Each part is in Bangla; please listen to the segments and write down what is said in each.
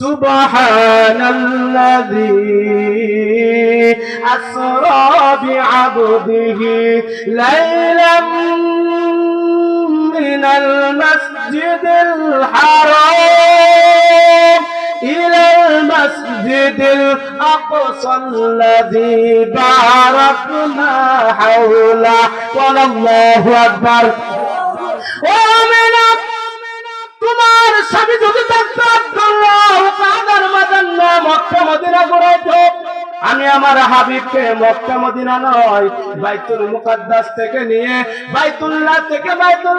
سبحان الذي أسرى بعبده ليلا من المسجد الحرام إلى المسجد الأقصى الذي باركنا حوله والله أكبر ومن তোমার স্বামী যদি থাকতো আব্দুল্লাহ কাদের মাদান্না মক্কা মদিনা ঘুরাইতো আমি আমার হাবিবকে মক্কা মদিনা নয় বাইতুল মুকাদ্দাস থেকে নিয়ে বাইতুল্লাহ থেকে বাইতুল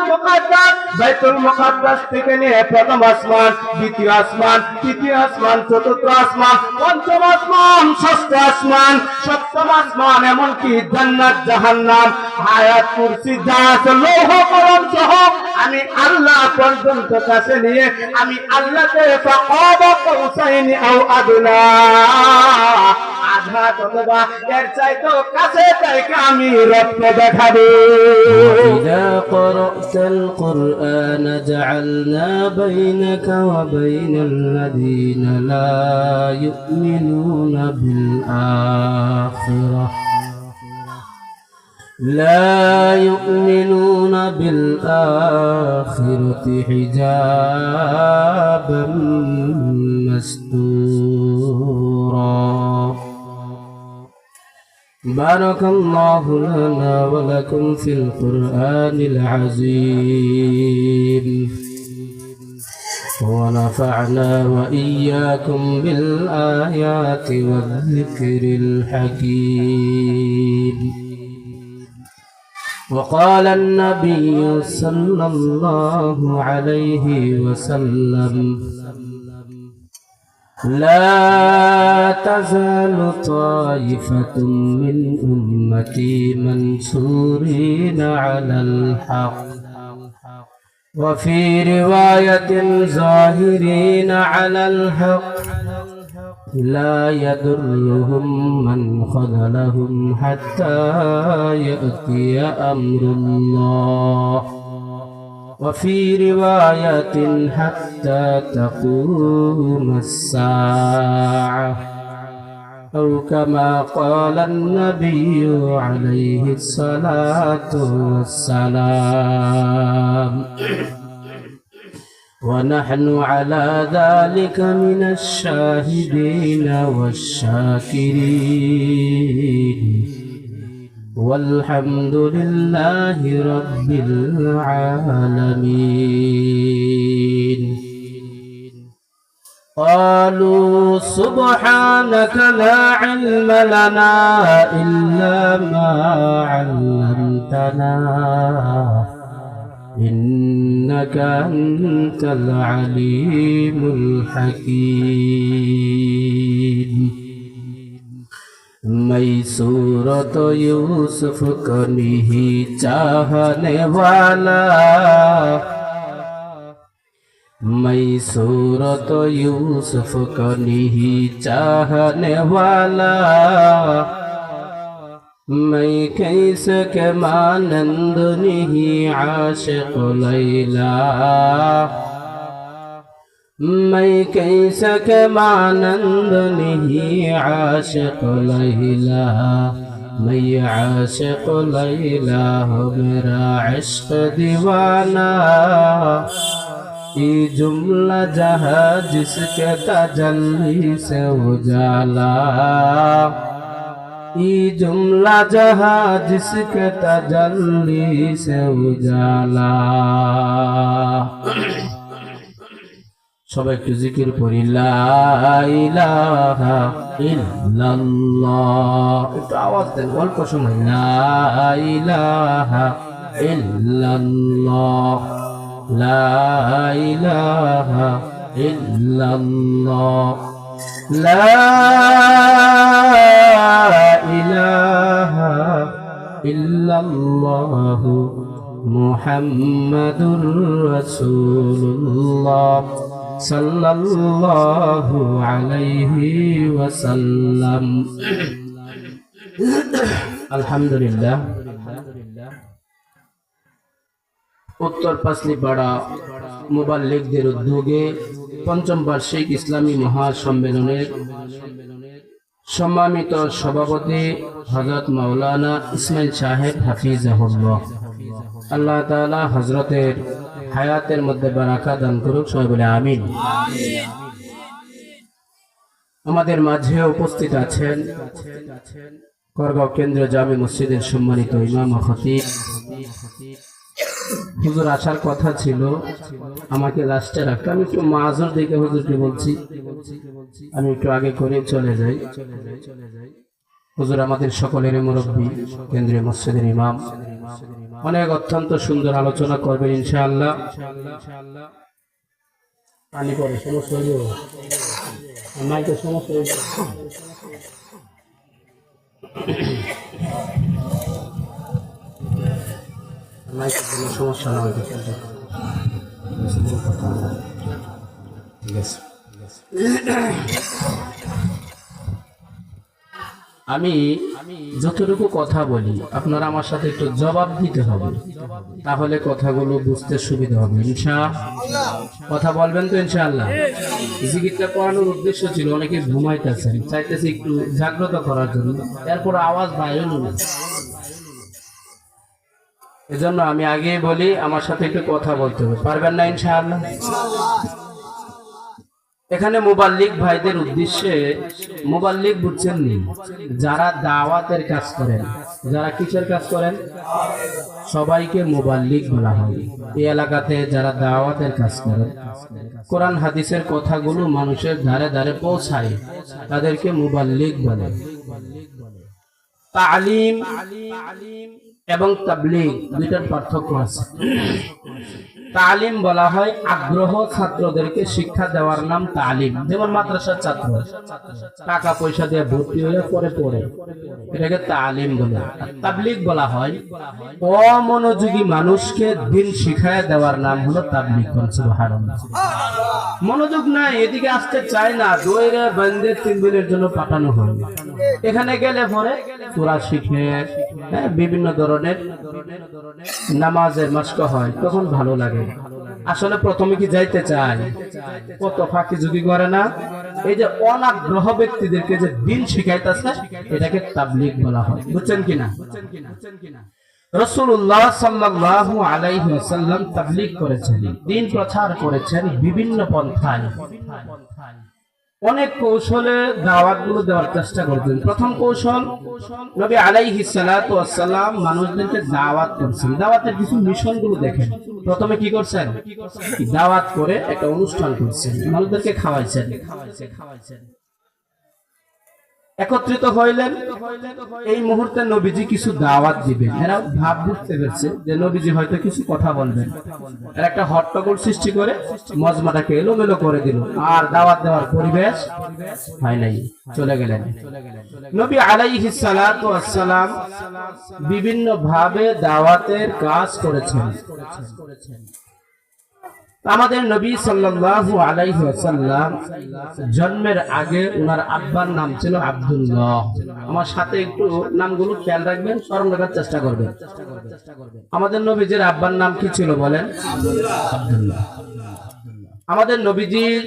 মুকাদ্দাস থেকে নিয়ে প্রথম আসমান দ্বিতীয় আসমান তৃতীয় আসমান চতুর্থ আসমান পঞ্চম আসমান ষষ্ঠ আসমান সপ্তম আসমান এমনকি জান্নাত জাহান্নাম হায়াত কুরসি যা আছে লৌহ কলম সহ আমি আল্লাহ পর্যন্ত কাছে নিয়ে আমি আল্লাহকে ফাকাবা কাউসাইনি আও আদনা আঘাত অথবা এর চাইতো কাছে থেকে আমি রক্ত দেখাবো إذا قرأت القرآن جعلنا بينك وبين الذين لا يؤمنون بالآخرة حجابا مستورا بارك الله لنا ولكم في القرآن العظيم ونفعنا وإياكم بالآيات والذكر الحكيم وقال النبي صلى الله عليه وسلم لا تزال طائفة من أمتي منصورين على الحق وفي رواية ظاهرين على الحق لا يضرهم من خذلهم حتى يأتي أمر الله وفي رواية حتى تقوم الساعة أو كما قال النبي عليه الصلاة والسلام ونحن على ذلك من الشاهدين والشاكرين والحمد لله رب العالمين قالوا سبحانك لا علم لنا إلا ما علمتنا إنك أنت العليم الحكيم मैं सूरत यूसुफ को नहीं चाहने वाला मैं सूरत यूसुफ को नहीं चाहने वाला मैं कैसे के मानंद नहीं आशिक लैला मैं कैसे के मानंद नहीं आशिक लैला मैं आशिक लैला हो मेरा इश्क दीवाना ये जुमला जहाँ जिसके तजल्ली से उजाला ये जुमला जहाँ जिसके तजल्ली से उजाला সবাই একটু জিকির করি লা ইলাহা ইল্লাল্লাহ একটু আওয়াজ দেন অল্প সময় লা ইলাহা ইল্লাল্লাহ লা ইলাহা ইল্লাল্লাহ লা ইলাহা ইল্লাল্লাহ মুহাম্মাদুর রাসূলুল্লাহ সাল্লাল্লাহু আলাইহি ওয়াসাল্লাম। আলহামদুলিল্লাহ উত্তর পাসলিপাড়া মুবাল্লিগদের উদ্যোগে পঞ্চম বার্ষিক ইসলামী মহাসম্মেলনের সম্মানিত সভাপতি হযরত মাওলানা ইসমাইল সাহেব হাফিজাহুল্লাহ, আল্লাহ তাআলা হযরতের হায়াতের মধ্যে বারাকা দান করুক, সবাই বলে আমিন। আমাদের মাঝে উপস্থিত আছেন করগাঁও কেন্দ্রীয় জামে মসজিদের সম্মানিত ইমাম ও খতিব। হুজুর আসার কথা ছিল, আমাকে লাস্টে রাখতে, আমি একটু মাযুর দেখে হুজুরকে বলছি আমি একটু আগে করে চলে যাই। হুজুর আমাদের সকলের মুরব্বী, কেন্দ্রীয় মসজিদের ইমাম, অনেক অত্যন্ত সুন্দর আলোচনা করবেন ইনশাআল্লাহ। পানি পরে সমস্যা হইব, মাইকের সমস্যা হইব, মাইকের কোনো সমস্যা না হইবে, ঠিক আছে। আমি যতটুকু কথা বলি আপনারা আমার সাথে একটু জবাব দিতে হবে, তাহলে কথাগুলো বুঝতে সুবিধা হবে ইনশাআল্লাহ। কথা বলবেন তো ইনশাআল্লাহ? জিকিরটা পড়ানোর উদ্দেশ্য ছিল অনেকে ঘুমাইতেছেন, চাইতেছে একটু জাগ্রত করার জন্য, এরপর আওয়াজ বাইরে নেই। এজন্য আমি আগেই বলি আমার সাথে একটু কথা বলতে হবে, পারবেন না ইনশাআল্লাহ? এখানে মুবাল্লিগ ভাইদের উদ্দেশ্যে, মুবাল্লিগ বুঝছেন নি? যারা দাওয়াতের কাজ করেন, যারা কিসের কাজ করেন, সবাইকে মুবাল্লিগ বলা হয়। এই এলাকাতে যারা দাওয়াতের কাজ করেন, কোরআন হাদিসের কথাগুলো মানুষের ধারে ধারে পৌঁছায়, তাদেরকে মুবাল্লিগ বলে। তালিম এবং তাবলীগ দুইটার পার্থক্য আছে। তালিম বলা হয় আগ্রহ ছাত্রদেরকে শিক্ষা দেওয়ার নাম তালিম, যেমন মাদ্রাসার ছাত্র টাকা পয়সা দিয়ে ভর্তি হয়ে পড়ে, এটাকে তালিম বলে। আর তাবলীগ বলা হয় অমনোযোগী মানুষকে দিন শিখায় দেওয়ার নাম হলো তাবলীগ। সুবহানাল্লাহ। মনোযোগ নাই, এদিকে আসতে চায় না, দৌড়ে বন্ধে 3 দিনের জন্য পাঠানো হয়। এখানে গেলে পরে সূরা শিখে, বিভিন্ন ধরনের নামাজের মাস্ক হয়, তখন ভালো লাগে। আসলে প্রথমে কি যাইতে চায়, কত ফাঁকি ঝুঁকি করে না। এই যে অনাগ্রহ ব্যক্তিদেরকে যে দিন শিখাইতেছে, এটাকে তাবলীগ বলা হয়। বুঝছেন কিনা? রাসূলুল্লাহ সাল্লাল্লাহু আলাইহি ওয়াসাল্লাম তাবলীগ করেছেন, দ্বীন প্রচার করেছেন বিভিন্ন পন্থায়, অনেক কৌশলে দাওয়াতগুলো দেওয়ার চেষ্টা করতেন। প্রথম কৌশল, নবী আলাইহিস সালাতু ওয়াস সালাম মানুষদেরকে দাওয়াত করছেন। দাওয়াতের কিছু মিশনগুলো দেখেন। প্রথমে কি করছেন? দাওয়াত করে একটা অনুষ্ঠান করছেন, মানুষদেরকে খাওয়াইছেন। একত্রিত হইলেন, এই মুহূর্তে নবীজি কিছু দাওয়াত দিবেন। এরা ভাব বুঝতে পেরেছে যে নবীজি হয়তো কিছু কথা বলবেন, এর একটা হট্টগোল সৃষ্টি করে মজমাটাকে এলোমেলো করে দিল, আর দাওয়াত দেওয়ার পরিবেশ হয় নাই, চলে গেলেন। নবী আলাইহিস সালাতু ওয়াস সালাম বিভিন্ন ভাবে দাওয়াতের কাজ করেছেন। আমাদের নবী সাল্লাল্লাহু আলাইহি ওয়াসাল্লাম জন্মের আগে ওনার আব্বার নাম ছিল আব্দুল্লাহ। আমার সাথে একটু নামগুলো খেয়াল রাখবেন, স্মরণ রাখার চেষ্টা করবেন। আমাদের নবীজির আব্বার নাম কি ছিল বলেন? আব্দুল্লাহ। আমাদের নবীজির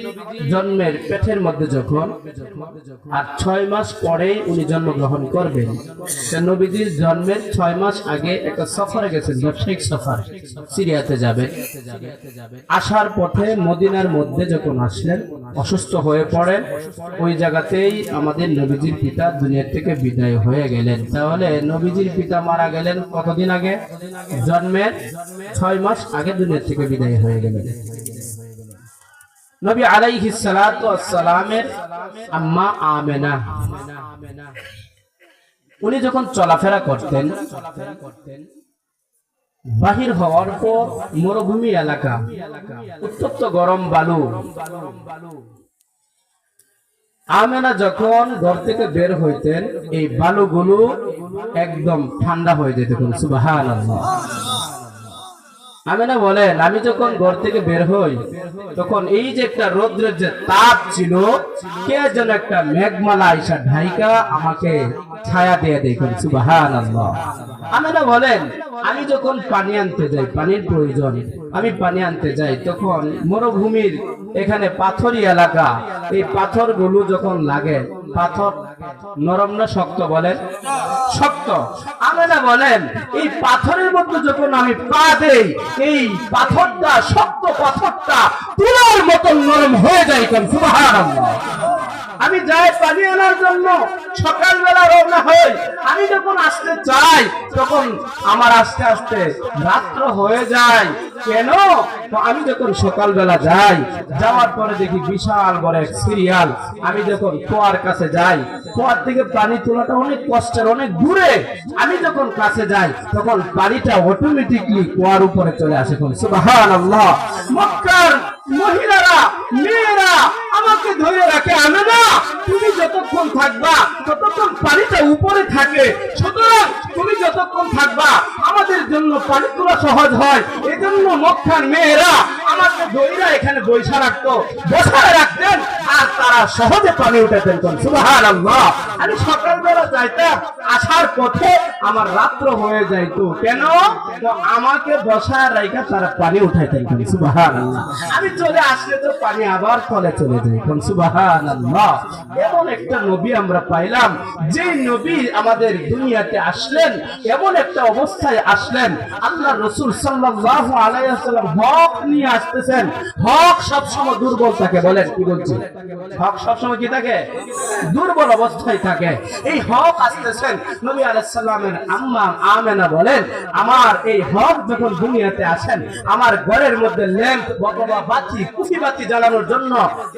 জন্মের পেটের মধ্যে যখন আর 6 মাস পরেই উনি জন্মগ্রহণ করবেন, নবীজির জন্মের 6 মাস আগে একটা সফরে গেছেন, ব্যবসায়িক সফর, সিরিয়াতে যাবেন। আসার পথে মদিনার মধ্যে যখন আসলেন, অসুস্থ হয়ে পড়েন। ওই জায়গাতেই আমাদের নবীজির পিতা দুনিয়া থেকে বিদায় হয়ে গেলেন। তাহলে নবীজির পিতা মারা গেলেন কতদিন আগে? জন্মের 6 মাস আগে দুনিয়া থেকে বিদায় হয়ে গেলেন। নবী আলাইহিস সালাতু ওয়াস সালামের আম্মা আমেনা, উনি যখন চলাফেরা করতেন, বাহির হওয়ার পর মরুভূমি এলাকা, উত্তপ্ত গরম বালু, আমেনা যখন ঘর থেকে বের হইতেন, এই বালুগুলো একদম ঠান্ডা হয়ে যেত। সুবহানাল্লাহ। আমেনা বলেন আমি যখন ঘর থেকে বের হই তখন এই যে একটা রৌদ্রের যে তাপ ছিল, কে যেন একটা মেঘমালা আইসা ঢাইকা আমাকে ছায়া দিয়ে দেখুন সুবহানাল্লাহ। আমেনা বলেন আমি যখন পানি আনতে যাই, পানির প্রয়োজন, আমি পানি আনতে যাই তখন মরুভূমির এখানে পাথরি এলাকা, এই পাথরগুলো যখন লাগে, পাথর নরম না শক্ত বলেন? শক্ত। আমেনা বলেন এই পাথরের মধ্যে যখন আমি পা দেই, এই পাথরটা, শক্ত পাথরটা তুলার মতন নরম হয়ে যায় কেন সুবহানাল্লাহ। আমি যাই পানি আনার জন্য, সকালবেলা রওনা হই, আমি যখন আসতে চাই তখন আমার আস্তে আস্তে রাত্র হয়ে যায়। কেন? তো আমি যখন সকালবেলা যাই, যাওয়ার পরে দেখি বিশাল বড় এক সিরিয়াল। আমি যখন কুয়ার কাছে যাই, কুয়ার থেকে পানি তোলাটা অনেক কষ্টের, অনেক দূরে। আমি যখন কাছে যাই তখন পানিটা অটোমেটিকলি কুয়ার উপরে চলে আসে কোন সুবহানাল্লাহ। মক্কার মহিলারা, মেয়েরা আমাকে ধরে রাখে, আমেনা তুমি যতক্ষণ থাকবা ততক্ষণ পানিটা উপরে থাকে, সুতরাং তুমি যতক্ষণ থাকবা আমাদের জন্য পানি তোলা সহজ হয়। এজন্য মক্কার মেয়েরা আমাকে ধরে এখানে বৈশা রাখতো, বসায় রাখতেন, আর তারা সহজে পানি উঠাতেন কোন সুবহানাল্লাহ। আমি সকালবেলা যাইতাম, আসার পথে আমার রাত্র হয়ে যাইতো। কেন? তো আমাকে বসায় রাখা তারা পানি উঠাইতেন কোন সুবহানাল্লাহ। আমি চলে আসলে তো পানি আবার তলে চলে যায় কোন সুবহানাল্লাহ। এমন একটা নবী আমরা পাইলাম, যে নবী আমাদের দুনিয়াতে আসলেন, এমন একটা অবস্থায় আসলেন, আল্লাহ রাসূল সাল্লাল্লাহু আলাইহি ওয়াসাল্লাম হক নিয়ে আসতেছেন। হক সবসময় দুর্বল থাকে, বলেন কি বলছি? হক সবসময় কি থাকে? দুর্বল অবস্থায় থাকে। এই হক আসতেছেন, নবী আলাইহিস সালামের আম্মা আমেনা বলেন আমার এই হক যখন দুনিয়াতে আসেন, আমার ঘরের মধ্যে ল্যাম্প অথবা বাতি, কুফি বাতি জ্বালানোর জন্য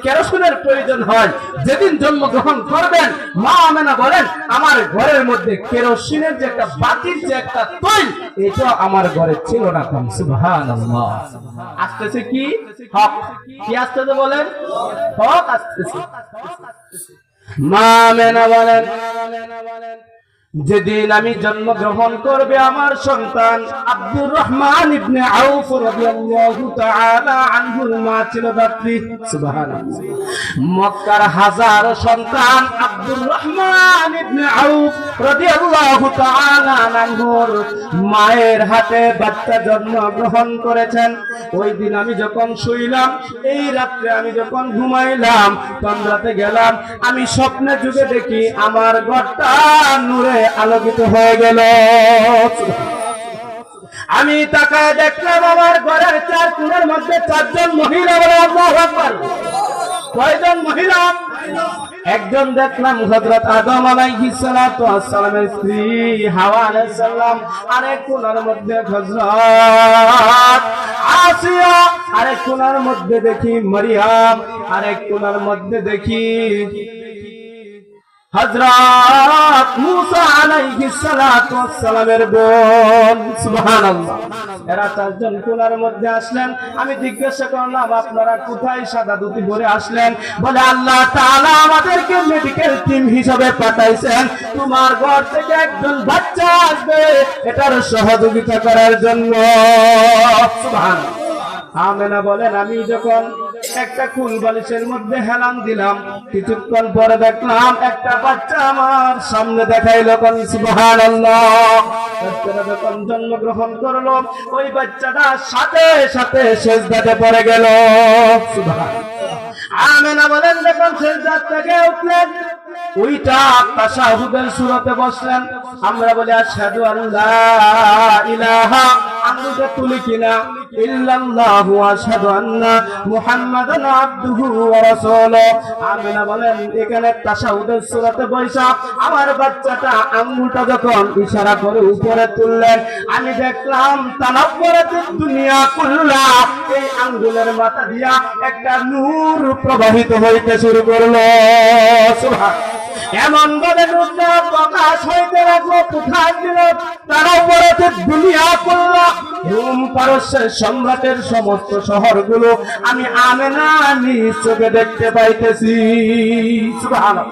কেরোসিনের প্রয়োজন হয়। যেদিন জন্মগ্রহণ করবেন, মা আমেনা বলেন আমার ঘরের মধ্যে কেরোসিনের যে একটা বাতির যে একটা তৈল, এটা আমার ঘরে ছিল না কোন সুবহানাল্লাহ। আসতেছে কি? হক। কি আসতেছে বলেন? হক আসতেছে। মা আমেনা বলেন যেদিন আমি জন্মগ্রহণ করবে আমার সন্তান আব্দুর রহমান ইবনে আউফ রাদিয়াল্লাহু তাআলা আনহুর মা ছিল দাত্রী সুবহানাল্লাহ। মক্কার হাজার সন্তান আব্দুর রহমান ইবনে আউফ রাদিয়াল্লাহু তাআলা আনহুর মায়ের হাতে বাচ্চা জন্মগ্রহণ করেছেন। ওই দিন আমি যখন শুইলাম, এই রাত্রে আমি যখন ঘুমাইলাম, তন্দ্রাতে গেলাম, আমি স্বপ্নে যুগে দেখি আমার ঘরটা নূরে আলোকিত হয়ে গেল। আমি তাকায় দেখলাম আমার ঘরের চার কোণের মধ্যে চারজন মহিলা, বলে আল্লাহু আকবার। কয়জন মহিলা? একজন দেখলাম হযরত আদম আলাইহিস সালাতু ওয়াস সালামের স্ত্রী হাওয়া আলাইহিস সালাম, আরেক কোণার মধ্যে হযরত আসিয়া, আরেক কোণার মধ্যে দেখি মারিয়াম, আরেক কোণার মধ্যে দেখি হযরত মুসা আলাইহিস সালাতু ওয়াস সালামের বোন সুবহানাল্লাহ। এরা চারজন কোণার মধ্যে আসলেন। আমি জিজ্ঞাসা করলাম আপনারা কোথায় সাদা ধুতি পরে আসলেন? বলে আল্লাহ তাআলা আমাদেরকে মেডিকেল টিম হিসেবে পাঠাইছেন, তোমার ঘর থেকে একজন বাচ্চা আসবে এটার সহযোগিতা করার জন্য সুবহানাল্লাহ। আমেনা বলেন আমি যখন একটা কুল বালিশের মধ্যে হেলান দিলাম, কিছুক্ষণ পরে দেখলাম একটা বাচ্চা আমার সামনে দেখাইল কোন সুবহানাল্লাহ। বাচ্চাটা যখন জন্মগ্রহণ করলো, ওই বাচ্চাটা সাথে সাথে সিজদাতে পড়ে গেল সুবহানাল্লাহ। আমেনা বলেন যখন সিজদা থেকে উঠলেন, ওইটা তাশাহুদের সূরাতে বসলেন। আমরা বলি আশহাদু আল্লা ইলাহা, আমরা তুলি কিনা ইল্লাল্লাহু ওয়া আশহাদু আন্না মুহাম্মাদান আবদুহু ওয়া রাসূলুহু। আমেনা বলেন এখানে তাশাহুদের সূরাতে বৈশা আমার বাচ্চাটা আঙ্গুলটা যখন ইশারা করে উপরে তুললেন, আমি দেখলাম তানাব্বারাতুদ দুনিয়া কুল্লা, এই আঙ্গুলের মাথা দিয়া একটা নূর প্রবাহিত হইতে শুরু করলো সুবহানাল্লাহ। এমন ভাবে নূরটা প্রকাশ হইতে লাগলো, প্রকাশ দিল তানাব্বারাতুদ দুনিয়া কুল্লা, রোম পারস্যের সম্রাটের সমস্ত শহরগুলো আমি আমেনা নিজ চোখে দেখতে পাইতেছি সুবহানাল্লাহ।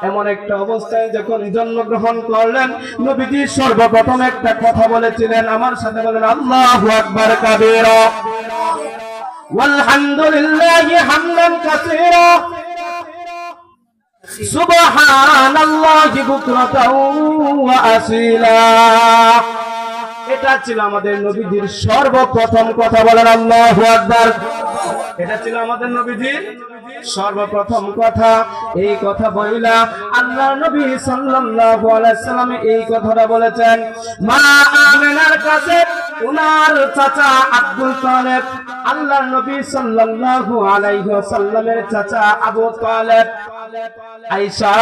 এমন একটা অবস্থায় যখন জন্মগ্রহণ করলেন, নবীজি সর্বপ্রথম একটা কথা বলেছিলেন, আমার সাথে বলেন আল্লাহু আকবার কাবীরা ওয়ালহামদুলিল্লাহি হামদান কাসীরা সুবহানাল্লাহি বুকরাতাও ওয়া আসীলা। এটা ছিল আমাদের নবীজির সর্বপ্রথম কথা, বলেন আল্লাহু আকবার। এটা ছিল আমাদের নবীজির সর্বপ্রথম কথা। এই কথা বইলা আল্লাহ নবী সাল্লাল্লাহু আলাইহি সাল্লাম এই কথাটা বলেছেন মা আমিনার কাছে উনার চাচা আব্দুল তালেব, আল্লাহ নবী সাল্লাল্লাহু আলাইহি ওয়াসাল্লামের চাচা আবু তালেব। আয়েশা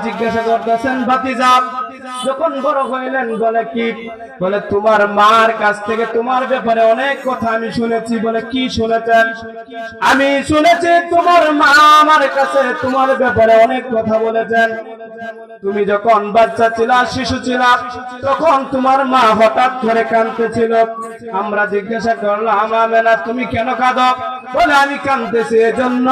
জিজ্ঞাসা করতেছেন ভাতিজা যখন বড় হইলেন বলে কি? বলে তোমার মার কাছ থেকে তোমার ব্যাপারে অনেক কথা আমি শুনেছি। বলে কি শুনেছেন? আমি শুনেছি তোমার মা আমার কাছে তোমার ব্যাপারে অনেক কথা বলেছেন। তুমি যখন বাচ্চা ছিলা, শিশু ছিলা, তখন তোমার মা হঠাৎ করে কাঁদতেছিল। আমরা জিজ্ঞাসা করলাম আমেনা তুমি কেন কাঁদো? বলে আমি কাঁদতেছি এজন্য,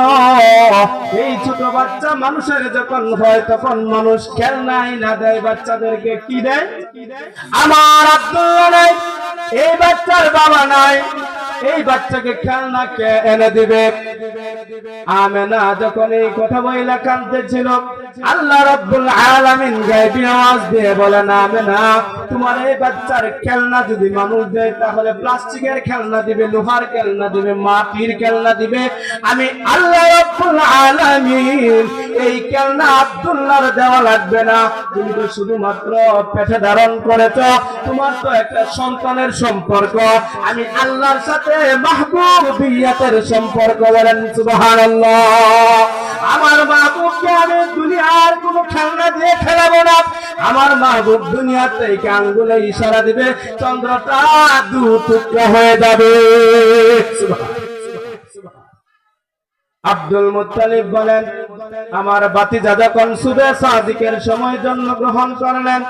এই ছোট বাচ্চা মানুষের যখন হয় তখন মানুষ খেলনাই না দেয়, বাচ্চাদেরকে কি দেয়? আমার আব্দুল্লাহ নাই, এই বাচ্চার বাবা নাই, এই বাচ্চাকে খেলনা কে এনে দিবে? আমেনা যখন এই কথা বইলা কাঁদতেছিল, আল্লাহ রাব্বুল আলামিন গায়বী আওয়াজ দিয়ে বলেন আমেনা তোমার এই বাচ্চার খেলনা যদি মানুষ দেয় তাহলে প্লাস্টিকের খেলনা দিবে, লোহার খেলনা দিবে, মাটির খেলনা দিবে। আমি আল্লাহ রাব্বুল আলামিন এই খেলনা আব্দুল্লাহর দেওয়া লাগবে না। তুমি তো শুধুমাত্র পেটে ধারণ করেছ, তোমার তো একটা সন্তানের সম্পর্ক, আমি আল্লাহর সাথে মাহবুবিয়াতের সম্পর্ক। বলেন সুবহানাল্লাহ। আমার মাহবুবকে আমি দুনিয়ার কোনো খেলনা দিয়ে খেলাবো না। আমার মাহবুব দুনিয়া থেকে আঙ্গুলে ইশারা দিবে, চন্দ্রটা দু টুকরা হয়ে যাবে। আব্দুল মুত্তালিব বলেন আমার ভাতিজা যখন সুবে সাদিকের সময় জন্মগ্রহণ করলেন,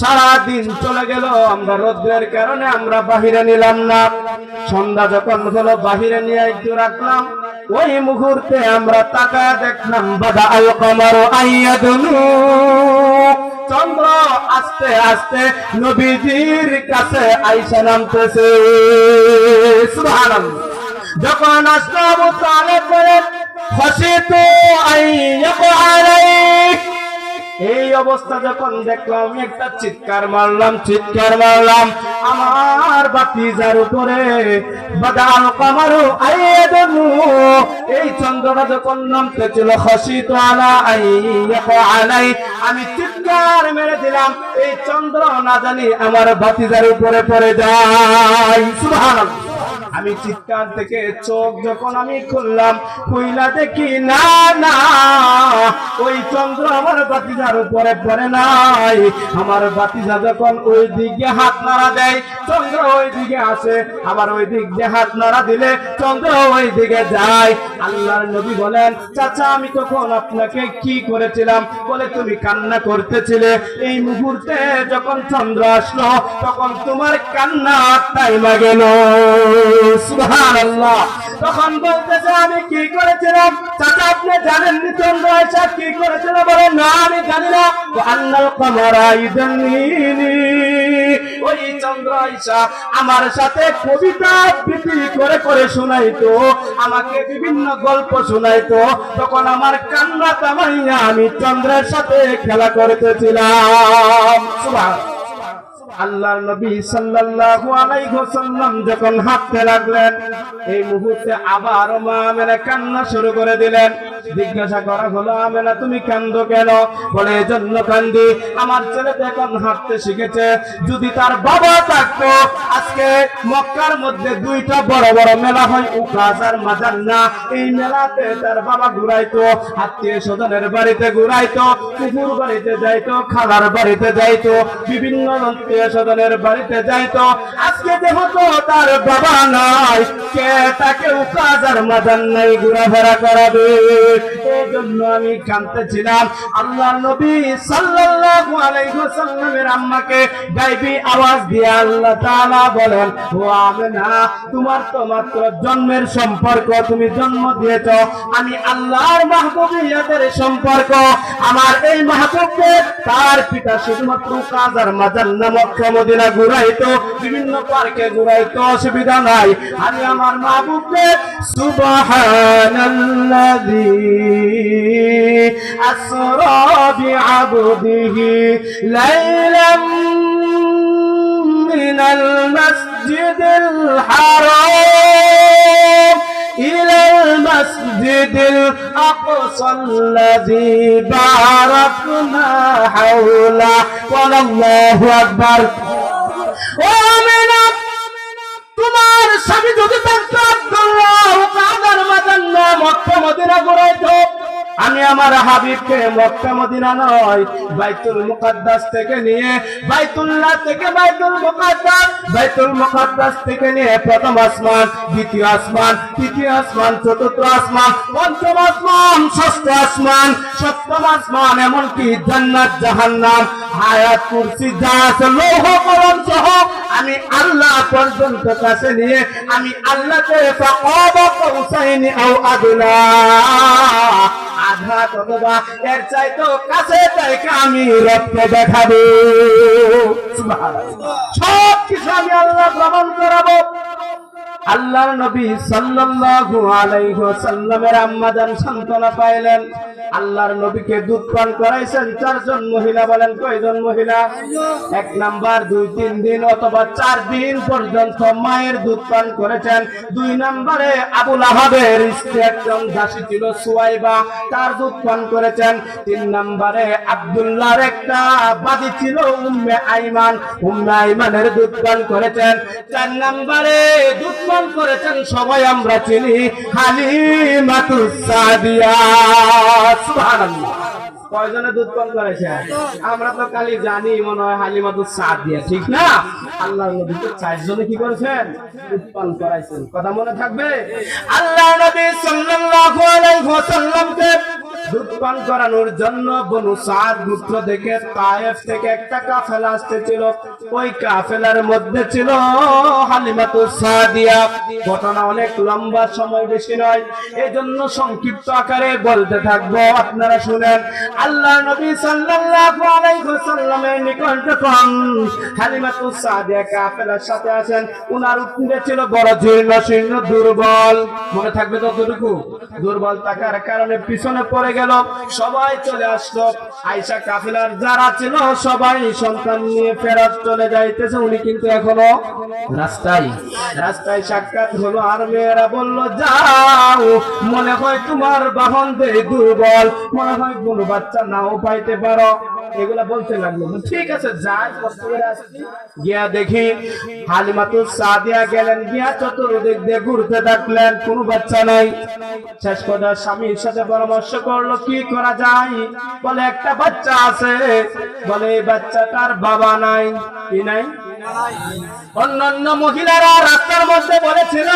সারাদিন চলে গেল, আমরা রোদ্রের কারণে আমরা বাহিরে নিলাম না। সন্ধ্যা যখন হলো বাহিরে নিয়ে একটু রাখলাম, ওই মুহূর্তে আমরা তাকায় দেখলাম বাদা আল কমারু আইয়াদুনু, চন্দ্র আস্তে আস্তে নবীজির কাছে আইসা নামতেছে। সুবহানাল্লাহ। যখন আসলো আবু তালেব বলেন খশিতু আইয়াকু আলাইক, এই অবস্থা যখন দেখলাম একটা চিৎকার মারলাম আমার ভাতিজার উপরে। বাদাল কামারু আইয়াদু, এই চন্দ্রটা যখন নামতেছিল খশিতু আলা আইয়াকু আলাই, আমি চিৎকার মেরে দিলাম এই চন্দ্র না জানি আমার ভাতিজার উপরে পড়ে যায়। সুবহানাল্লাহ। আমি চিৎকার থেকে চোখ যখন আমি খুললাম, খুইলা দেখি না না ওই চন্দ্র আমার ভাতিজার উপরে পড়ে নাই। আমার ভাতিজা যখন ওই দিকে হাত নাড়া দেয়, চন্দ্র ওই দিকে আসে, আবার ওই দিক দিয়ে হাত নাড়া দিলে চন্দ্র ওই দিকে যায়। আল্লাহর নবী বলেন চাচা আমি তখন আপনাকে কি করেছিলাম? বলে তুমি কান্না করতেছিলে, এই মুহূর্তে যখন চন্দ্র আসলো তখন তোমার কান্না থাইমা গেল। সুবহানাল্লাহ। তখন বলতেছে আমি কি করেছিলাম? চাচা আপনি জানেন নি চন্দ্র আয়েশা কি করেছিল? বলে না আমি জানি না। আন্নাল কমারা ইদান্নিনি, ওই চন্দ্র আয়েশা আমার সাথে কবিতা আবৃত্তি করে করে শোনাইতো, আমাকে বিভিন্ন গল্প শোনাইতো, তখন আমার কান্না থামাইয়া আমি চন্দ্রের সাথে খেলা করতেছিলাম। সুবহানাল্লাহ। আল্লাহর নবী সাল্লাল্লাহু আলাইহি ওয়াসাল্লাম যখন হাঁটতে লাগলেন, এই মুহূর্তে আবার মা আমেনা কান্না শুরু করে দিলেন। জিজ্ঞাসা করা হলো আমেনা তুমি কান্দো কেন? বলে এজন্য কান্দি আমার ছেলে এখন হাঁটতে শিখেছে, যদি তার বাবা থাকতো আজকে মক্কার মধ্যে দুইটা বড় বড় মেলা হয়, উকাস আর মাজান্না, এই মেলাতে তার বাবা ঘুরাইতো, আত্মীয় স্বজনের বাড়িতে ঘুরাইতো, কুকুর বাড়িতে যাইতো, খালার বাড়িতে যাইতো, বিভিন্ন আত্মীয় স্বজনের বাড়িতে যাইতো। আজকে যেহেতু তার বাবা নাই, কে তাকে উকাস আর মাজান্নায় ঘোরাফেরা করাবে? এজন্য আমি কাঁদতেছিলাম। আল্লাহর নবী সাল্লাল্লাহু আলাইহি ওয়াসাল্লামের আম্মাকে গায়বী আওয়াজ দিয়ে আল্লাহ তাআলা বলেন, ও আমেনা, তোমার তো মাত্র জন্মের সম্পর্ক, তুমি জন্ম দিয়েছো, আমি আল্লাহর মাহবুবিয়তের সম্পর্ক। আমার এই মাহবুবকে তার পিতা শুধুমাত্র কাজার মাজার নামক মদিনা ঘুরাইতো, বিভিন্ন পার্কে ঘুরাইতো, অসুবিধা নাই। আমি আমার মাহবুবকে সুবহানাল্লাযী আসরা বিআবদিহি লাইলাম মিনাল মাসজিদিল হারাম ইলাল মাসজিদিল আকসা আল্লাযী বারাকনা হাওলা। আল্লাহু আকবার। ও আমিনা, তোমার স্বামী যদি থাকতো আব্দুল্লাহ কাদার মাদান্না মক্কা মদিনা ঘুরাইতো, আমি আমার হাবিবকে মক্কা মদিনা নয় বাইতুল মুকাদ্দাস থেকে নিয়ে বাইতুল্লাহ থেকে বাইতুল মুকাদ্দাস থেকে নিয়ে প্রথম আসমান, দ্বিতীয় আসমান, তৃতীয় আসমান, চতুর্থ আসমান, পঞ্চম আসমান, ষষ্ঠ আসমান, সপ্তম আসমান, এমনকি জান্নাত জাহান্নাম, হায়াত, কুরসি, যা আছে লৌহ কলম সহ আমি আল্লাহ পর্যন্ত কাছে নিয়ে আমি আল্লাহকে ফাকাবা কাউসাইনি আও আদনা, আঘাত অথবা এর চাইতো কাছে থেকে আমি রবকে দেখাবো। সুবহানাল্লাহ। সব কিছু আমি আল্লাহ প্রমাণ করাবো। আল্লাহর নবী সাল্লাল্লাহু আলাইহি ওয়াসাল্লামের আম্মা জান সান্তনা পাইলেন। আল্লাহর নবীকে দুধ পান করাইছেন চারজন মহিলা। বলেন কয়জন মহিলা? 1 নাম্বার 2-3 দিন অথবা 4 দিন পর্যন্ত মায়ের দুধ পান করেছেন। 2 নম্বরে আবু লাহাবের স্ত্রী একজন দাসী ছিল সুয়াইবা, তার দুধ পান করেছেন। 3 নম্বরে আব্দুল্লাহর একটা বাদী ছিল উম্মে আইমানের দুধ পান করেছেন। 4 নম্বরে দুধ পান করেছেন সবাই আমরা চিনি হালিমাতুস সাদিয়া। সুবহানাল্লাহ। কয়জনে দুধ পান করেছে? আমরা তো খালি জানি মনে হয় হালিমাতুস সাদিয়া, ঠিক না? আল্লাহর নবী তো 4 জনে কি করেছেন? দুধ পান করাইছেন। কথা মনে থাকবে? আল্লাহর নবী সাল্লাল্লাহু আলাইহি ওয়াসাল্লামকে দুধ পান করানোর জন্য বনু সাদ গোত্র থেকে তায়েফ থেকে একটা কাফেলা আসতেছিল। ওই কাফেলার মধ্যে ছিল হালিমাতুস সাদিয়া। ঘটনা অনেক লম্বা, সময় বেশি নয়, এজন্য সংক্ষিপ্ত আকারে বলতে থাকবো, আপনারা শুনেন। আল্লাহর নবী সাল্লাল্লাহু আলাইহি ওয়াসাল্লামের নিকট যখন হালিমাতুস সাদিয়া কাফেলার সাথে আছেন, উনার উঠে ছিল বড় জীর্ণ দুর্বল। মনে থাকবে ততটুকু? দুর্বল থাকার কারণে পিছনে পড়ে গেল। সবাই চলে আসলো। আয়েশা কাফেলার যারা ছিল সবাই সন্তান নিয়ে ফেরত চলে যাইতেছে, উনি কিন্তু এখনো রাস্তায় সাক্ষাৎ হলো। আর মেয়েরা বলল, যাও, মনে হয় তোমার বাহন দেই দুর্বল, মনে হয় কোনো বাচ্চা নাও পাইতে পারো। এগুলা বলতে লাগলো। ঠিক আছে, যাই, কষ্ট করে আসছি। গিয়া দেখি হালিমাতুস সাদিয়া গেলেন, গিয়া চতুর্দিক দিয়ে ঘুরতে থাকলেন, কোনো বাচ্চা নাই। শেষ কথা স্বামীর সাথে পরামর্শ করলো কি করা যায়। বলে একটা বাচ্চা আছে, বলে এই বাচ্চাটার বাবা নাই। কি নাই? অন্যান্য মহিলারা রাস্তার মধ্যে বলেছিল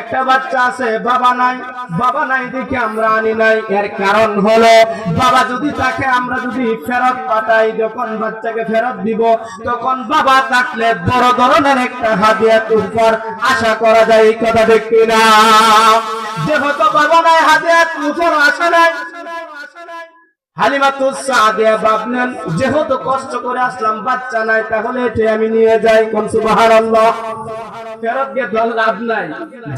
একটা বাচ্চা আছে, বাবা নাই। বাবা নাই দেখে আমরা আনি নাই। এর কারণ হলো বাবা যদি তাকে আমরা যদি ফেরত পাঠাই, যখন বাচ্চাকে ফেরত দিব তখন বাবা থাকলে বড় ধরনের একটা হাদিয়া উপহার আশা করা যায়। এই কথা দেখি না? যেহেতু বাবা নাই, হাদিয়া উপহার আশা নাই। হালিমাতুস সাদিয়া ভাবলেন, যেহেতু কষ্ট করে আসলাম, বাচ্চা নাই, তাহলে এটি আমি নিয়ে যাই। কোন সুবহানাল্লাহ। ফেরত গিয়ে তো লাভ নাই।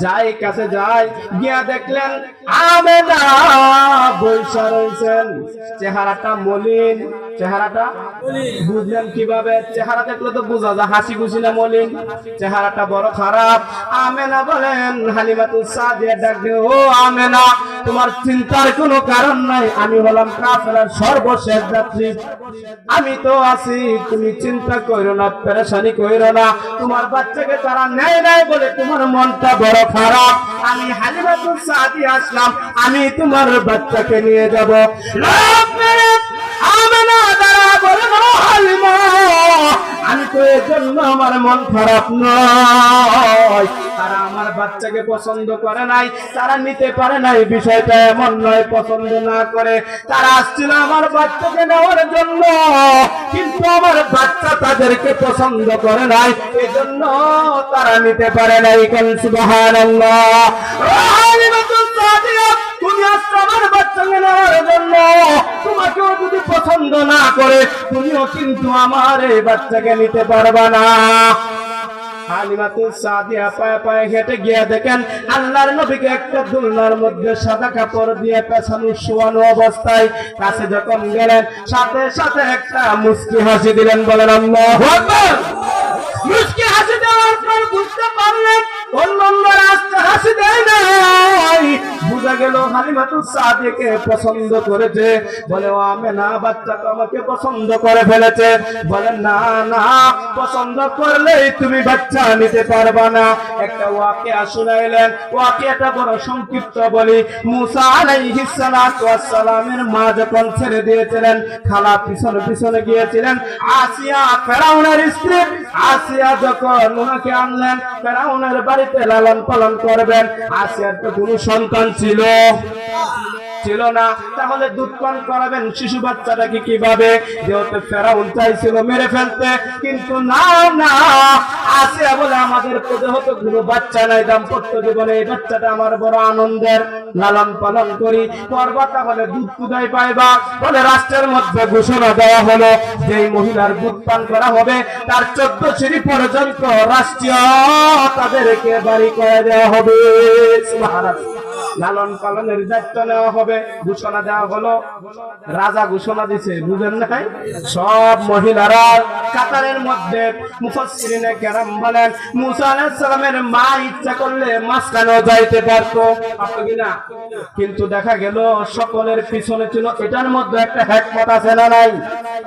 যাই, কাছে যাই, গিয়া দেখলেন আমেনা বৈশা রয়েছেন। চেহারাটা মলিন। চেহারাটা বুঝলেন কিভাবে? চেহারা দেখলে তো বোঝা যায় হাসি খুশি না মলিন। চেহারাটা বড় খারাপ। আমেনা বলেন, হালিমাতুস সাদিয়া ডাক দিয়ে, ও আমেনা, তোমার চিন্তার কোনো কারণ নাই। আমি হলাম কাফেলার সর্বশেষ যাত্রী, আমি তো আছি, তুমি চিন্তা করো না, পেরেশানি করো না। তোমার বাচ্চাকে তারা নেয় নাই বলে তোমার মনটা বড় খারাপ। আমি হালিমাতুস সাদিয়া আসলাম, আমি তোমার বাচ্চাকে নিয়ে যাব। আমেনা দাঁড়া বলেন, ও হালিমা, আমি কিন্তু এজন্য আমার মন খারাপ নয়। তারা আমার বাচ্চাকে পছন্দ করে নাই, তারা নিতে পারে নাই, বিষয়টা এমন নয়। পছন্দ না করে তারা আসছিল আমার বাচ্চাকে নেওয়ার জন্য, কিন্তু আমার বাচ্চা তাদেরকে পছন্দ করে নাই, এজন্য তারা নিতে পারে নাই। সুবহানাল্লাহ। তুমি আসছো আমার বাচ্চাকে নেওয়ার জন্য, তোমাকেও যদি পছন্দ না করে তুমিও কিন্তু আমার এই বাচ্চাকে নিতে পারবা না। হালিমাতুস সাদিয়া পায়ে পায়ে হেঁটে গিয়ে দেখেন আল্লাহর নবীকে একটা দুলনার মধ্যে সাদা কাপড় দিয়ে পেছানো শোয়ানো অবস্থায় কাছে যখন গেলেন, সাথে সাথে একটা মুস্কি হাসি দিলেন। বলেন আল্লাহু আকবার। মুস্কি হাসি দেওয়ার পর বুঝতে পারলেন অন্য রাস্তা হাসি দেয় নাই। বুঝা গেল হালিমাতুস সাদিয়াকে পছন্দ করেছে। বলে ও আমেনা, বাচ্চাটা আমাকে পছন্দ করে ফেলেছে। বলেন না না, পছন্দ করলেই তুমি বাচ্চা নিতে পারবা না। একটা ওয়াকিয়া শুনাইলেন। ওয়াকিয়াটা বড় সংক্ষিপ্ত বলি। মুসা আলাইহিস সালাতু ওয়াস সালামের মা যখন ছেড়ে দিয়েছিলেন, খালা পিছনে পিছনে গিয়েছিলেন। আসিয়া ফেরাউনের স্ত্রী আসিয়া যখন ওনাকে আনলেন ফেরাউনের বাড়িতে লালন পালন করবেন, আসিয়ার তো কোনো সন্তান ছিল না, তাহলে দুধ পান করাবেন শিশু বাচ্চাটাকে কিভাবে? যেহেতু ফেরাউন চাইছিল মেরে ফেলতে, কিন্তু না না, আসিয়া বলে আমাদের পদে হতো কোনো বাচ্চা নাই, দাম্পত্য জীবনে এই বাচ্চাটা আমার বড় আনন্দের, লালন পালন করি, পর্বা তাহলে দুধ কোথায় পাইবা? বলে রাষ্ট্রের মধ্যে ঘোষণা দেওয়া হলো যে মহিলার দুধ পান করা হবে তার 14 সিঁড়ি পর্যন্ত রাষ্ট্রীয় তাদেরকে বাড়ি করে দেওয়া হবে। সুবহানাল্লাহ। লালন পালনের দায়িত্ব নেওয়া হবে, ঘোষণা দেওয়া হলো। রাজা ঘোষণা দিছে, বুঝেন নাই? সব মহিলারা কাতারের মধ্যে। মুফাসসিরিনে কেরাম বলেন মুসা আলাইহিস সালামের মা ইচ্ছা করলে মাঝখানেও যাইতে পারতো, পারতো কিনা? কিন্তু দেখা গেল সকলের পিছনে ছিল। এটার মধ্যে একটা হিকমত আছে না নাই?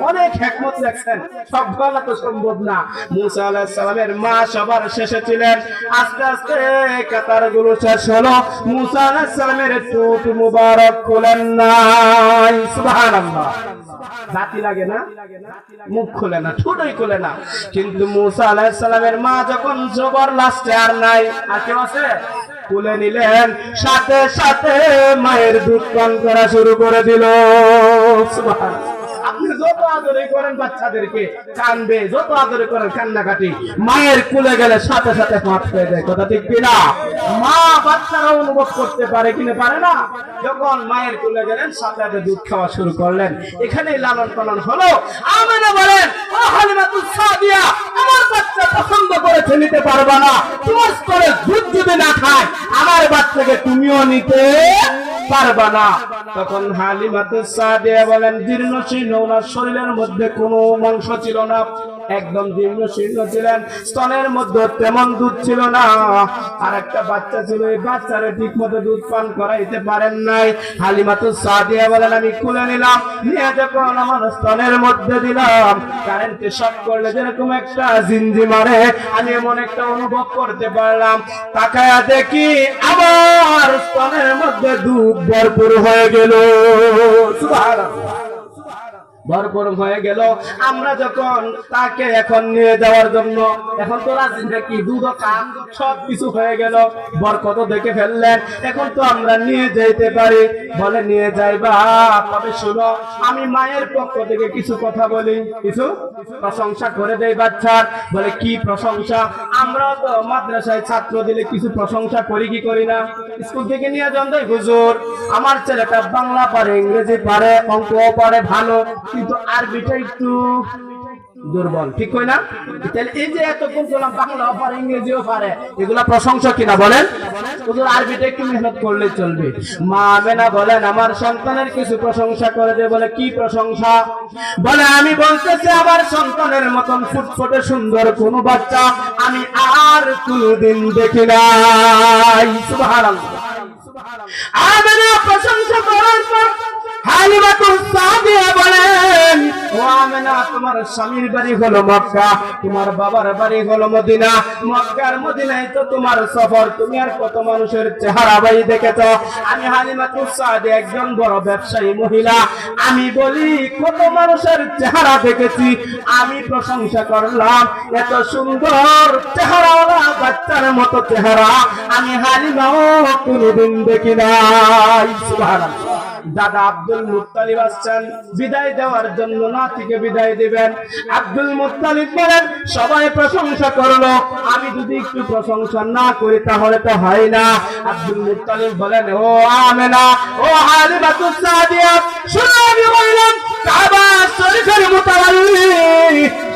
অনেক হিকমত দেখছেন, সব বলা তো সম্ভব না। মুসা আলাইহিস সালামের মা সবার শেষে ছিলেন। আস্তে আস্তে কাতারগুলো শেষ হলো। মুসা আলাইহিস সালামের চোখ মুবারক খুলেন নাই। সুবহানাল্লাহ। জাতি লাগে না? মুখ খুলে না, ঠোঁটই খুলে না। কিন্তু মুসা আলাইহিস সালামের মা যখন জবর লাস্টে আর নাই, আর কেউ আছে? খুলে নিলেন, সাথে সাথে মায়ের দুধ পান করা শুরু করে দিল। সুবহানাল্লাহ। আপনি যত আদরে করেন বাচ্চাদেরকে, কানবে, যত আদরে করেন কান্নাকাটি, মায়ের কুলে গেলে সাথে সাথে মাফ হয়ে যায়। কথা ঠিক কিনা? মা বাচ্চারা অনুভব করতে পারে কিনা? পারে না। যখন মায়ের কুলে গেলেন সাথে সাথে দুধ খাওয়া শুরু করলেন। এখানেই লালন পালন হলো। আমেনা বলেন ও হালিমাতুস সাদিয়া, আমার বাচ্চা পছন্দ করেছে, নিতে পারবা না। তোমার স্তরে দুধ যদি না খায় আমার বাচ্চাকে তুমিও নিতে পারবা না। তখন হালিমাতুস সাদিয়া বলেন জীর্ণ শীর্ণ, ওনার শরীরের মধ্যে কোনো মাংস ছিল না, একদম জীর্ণ শীর্ণ ছিলেন, স্তনের মধ্যে তেমন দুধ ছিল না। আর একটা বাচ্চা ছিল, এই বাচ্চারে ঠিক মতো দুধ পান করাইতে পারেন নাই। হালিমাতুস সাদিয়া বলেন আমি খুলে নিলাম, নিয়ে যখন আমার স্তনের মধ্যে দিলাম, কারেন্টে শক করলে যেরকম একটা জিনজি মারে, আমি এমন একটা অনুভব করতে পারলাম। তাকায়া দেখি আমার স্তনের মধ্যে দুধ ভরপুর হয়ে গেল। সুবহানাল্লাহ। ভরপুর হয়ে গেল। আমরা যখন তাকে এখন নিয়ে যাওয়ার জন্য, এখন তো রাজি নাকি, দুধ খান সব কিছু হয়ে গেল, বরকত দেখে ফেললেন, এখন তো আমরা নিয়ে যেতে পারি। বলে নিয়ে যাইবা, তবে শুনো আমি মায়ের পক্ষ থেকে কিছু কথা বলি, কিছু প্রশংসা করে দেই বাচ্চার। বলে কি প্রশংসা? আমরা তো মাদ্রাসায় ছাত্র দিলে কিছু প্রশংসা করি কি করি না? স্কুল থেকে নিয়ে যান দেয়, হুজুর আমার ছেলেটা বাংলা পারে, ইংরেজি পারে, অঙ্কও পারে ভালো, কিন্তু আরবিটা একটু দুর্বল, ঠিক কই না? তাহলে এই যে এতক্ষণ বললাম বাংলাও পারে ইংরেজিও পারে, এগুলা প্রশংসা কিনা বলেন? হুজুর আরবিটা একটু মেহনত করলে চলবে। মা আমেনা বলেন আমার সন্তানের কিছু প্রশংসা করে দে। বলে কি প্রশংসা? বলে আমি বলতেছি আমার সন্তানের মতন ফুটফুটে সুন্দর কোন বাচ্চা আমি আর কোনদিন দেখি নাই। সুবহানাল্লাহ। আমেনা প্রশংসা করার পর হালিমাতুস সাদিয়া বলেন ও আমেনা তোমার স্বামীর বাড়ি হলো মক্কা, তোমার বাবার বাড়ি হলো মদিনা, মক্কার মদিনায় তো তোমার সফর, তুমি আর কত মানুষের চেহারা বাই দেখেছো। আমি হালিমাতুস সাদিয়া একজন বড় ব্যবসায়ী মহিলা, আমি বলি কত মানুষের চেহারা দেখেছি, আমি প্রশংসা করলাম এত সুন্দর চেহারাওয়ালা বাচ্চার মতো চেহারা আমি হালিমাও কোনোদিন দেখি নাই। সুবহানাল্লাহ। দাদা আব্দুল মুত্তালিব আসছেন বিদায় দেওয়ার জন্য, নাতিকে বিদায় দিবেন। আব্দুল মুত্তালিব বলেন সবাই প্রশংসা করলো, আমি যদি একটু প্রশংসা না করি তাহলে তো হয় না। আব্দুল মুত্তালিব বলেন ও আমেনা, ও হালিমাতুস সাদিয়া, শুনো আমি বললাম কাবা শরীফের মুতাওয়াল্লি,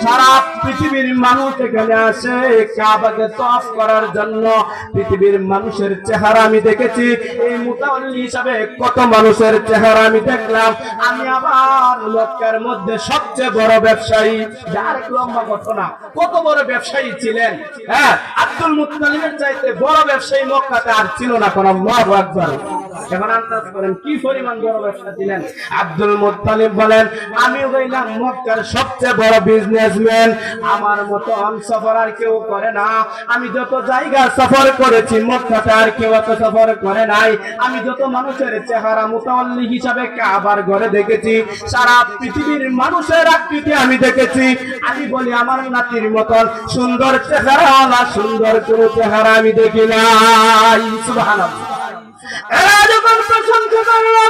সারা পৃথিবীর মানুষ এখানে আসে কাবাকে তওয়াফ করার জন্য। পৃথিবীর মানুষের চেহারা আমি দেখেছি, এই মুতাওয়াল্লি হিসাবে কত মানুষের চেহারা আমি দেখলাম। আমি আবার মক্কার মধ্যে সবচেয়ে বড় ব্যবসায়ী, যার লম্বা ঘটনা, কত বড় ব্যবসায়ী ছিলেন। হ্যাঁ, আব্দুল মুত্তালিবের চাইতে বড় ব্যবসায়ী মক্কাতে আর ছিল না কোন। আল্লাহু আকবার। এখন আন্দাজ করেন কি পরিমাণ বড় ব্যবসা ছিলেন। আব্দুল মুত্তালিব বলেন আমি হইলাম মক্কার সবচেয়ে বড় বিজনেসম্যান, আমার মতো সফর আর কেউ করে না। আমি যত জায়গা সফর করেছি মক্কাতে আর কেউ এত সফর করে নাই। আমি যত মানুষের চেহারা মুতাওয়াল্লি হিসাবে কাবার ঘরে দেখেছি, সারা পৃথিবীর মানুষের আকৃতি আমি দেখেছি। আমি বলি আমার নাতির মতন সুন্দর চেহারাওয়ালা সুন্দর কোনো চেহারা আমি দেখি নাই। সুবহানাল্লাহ। এরা যখন প্রশংসা করলো,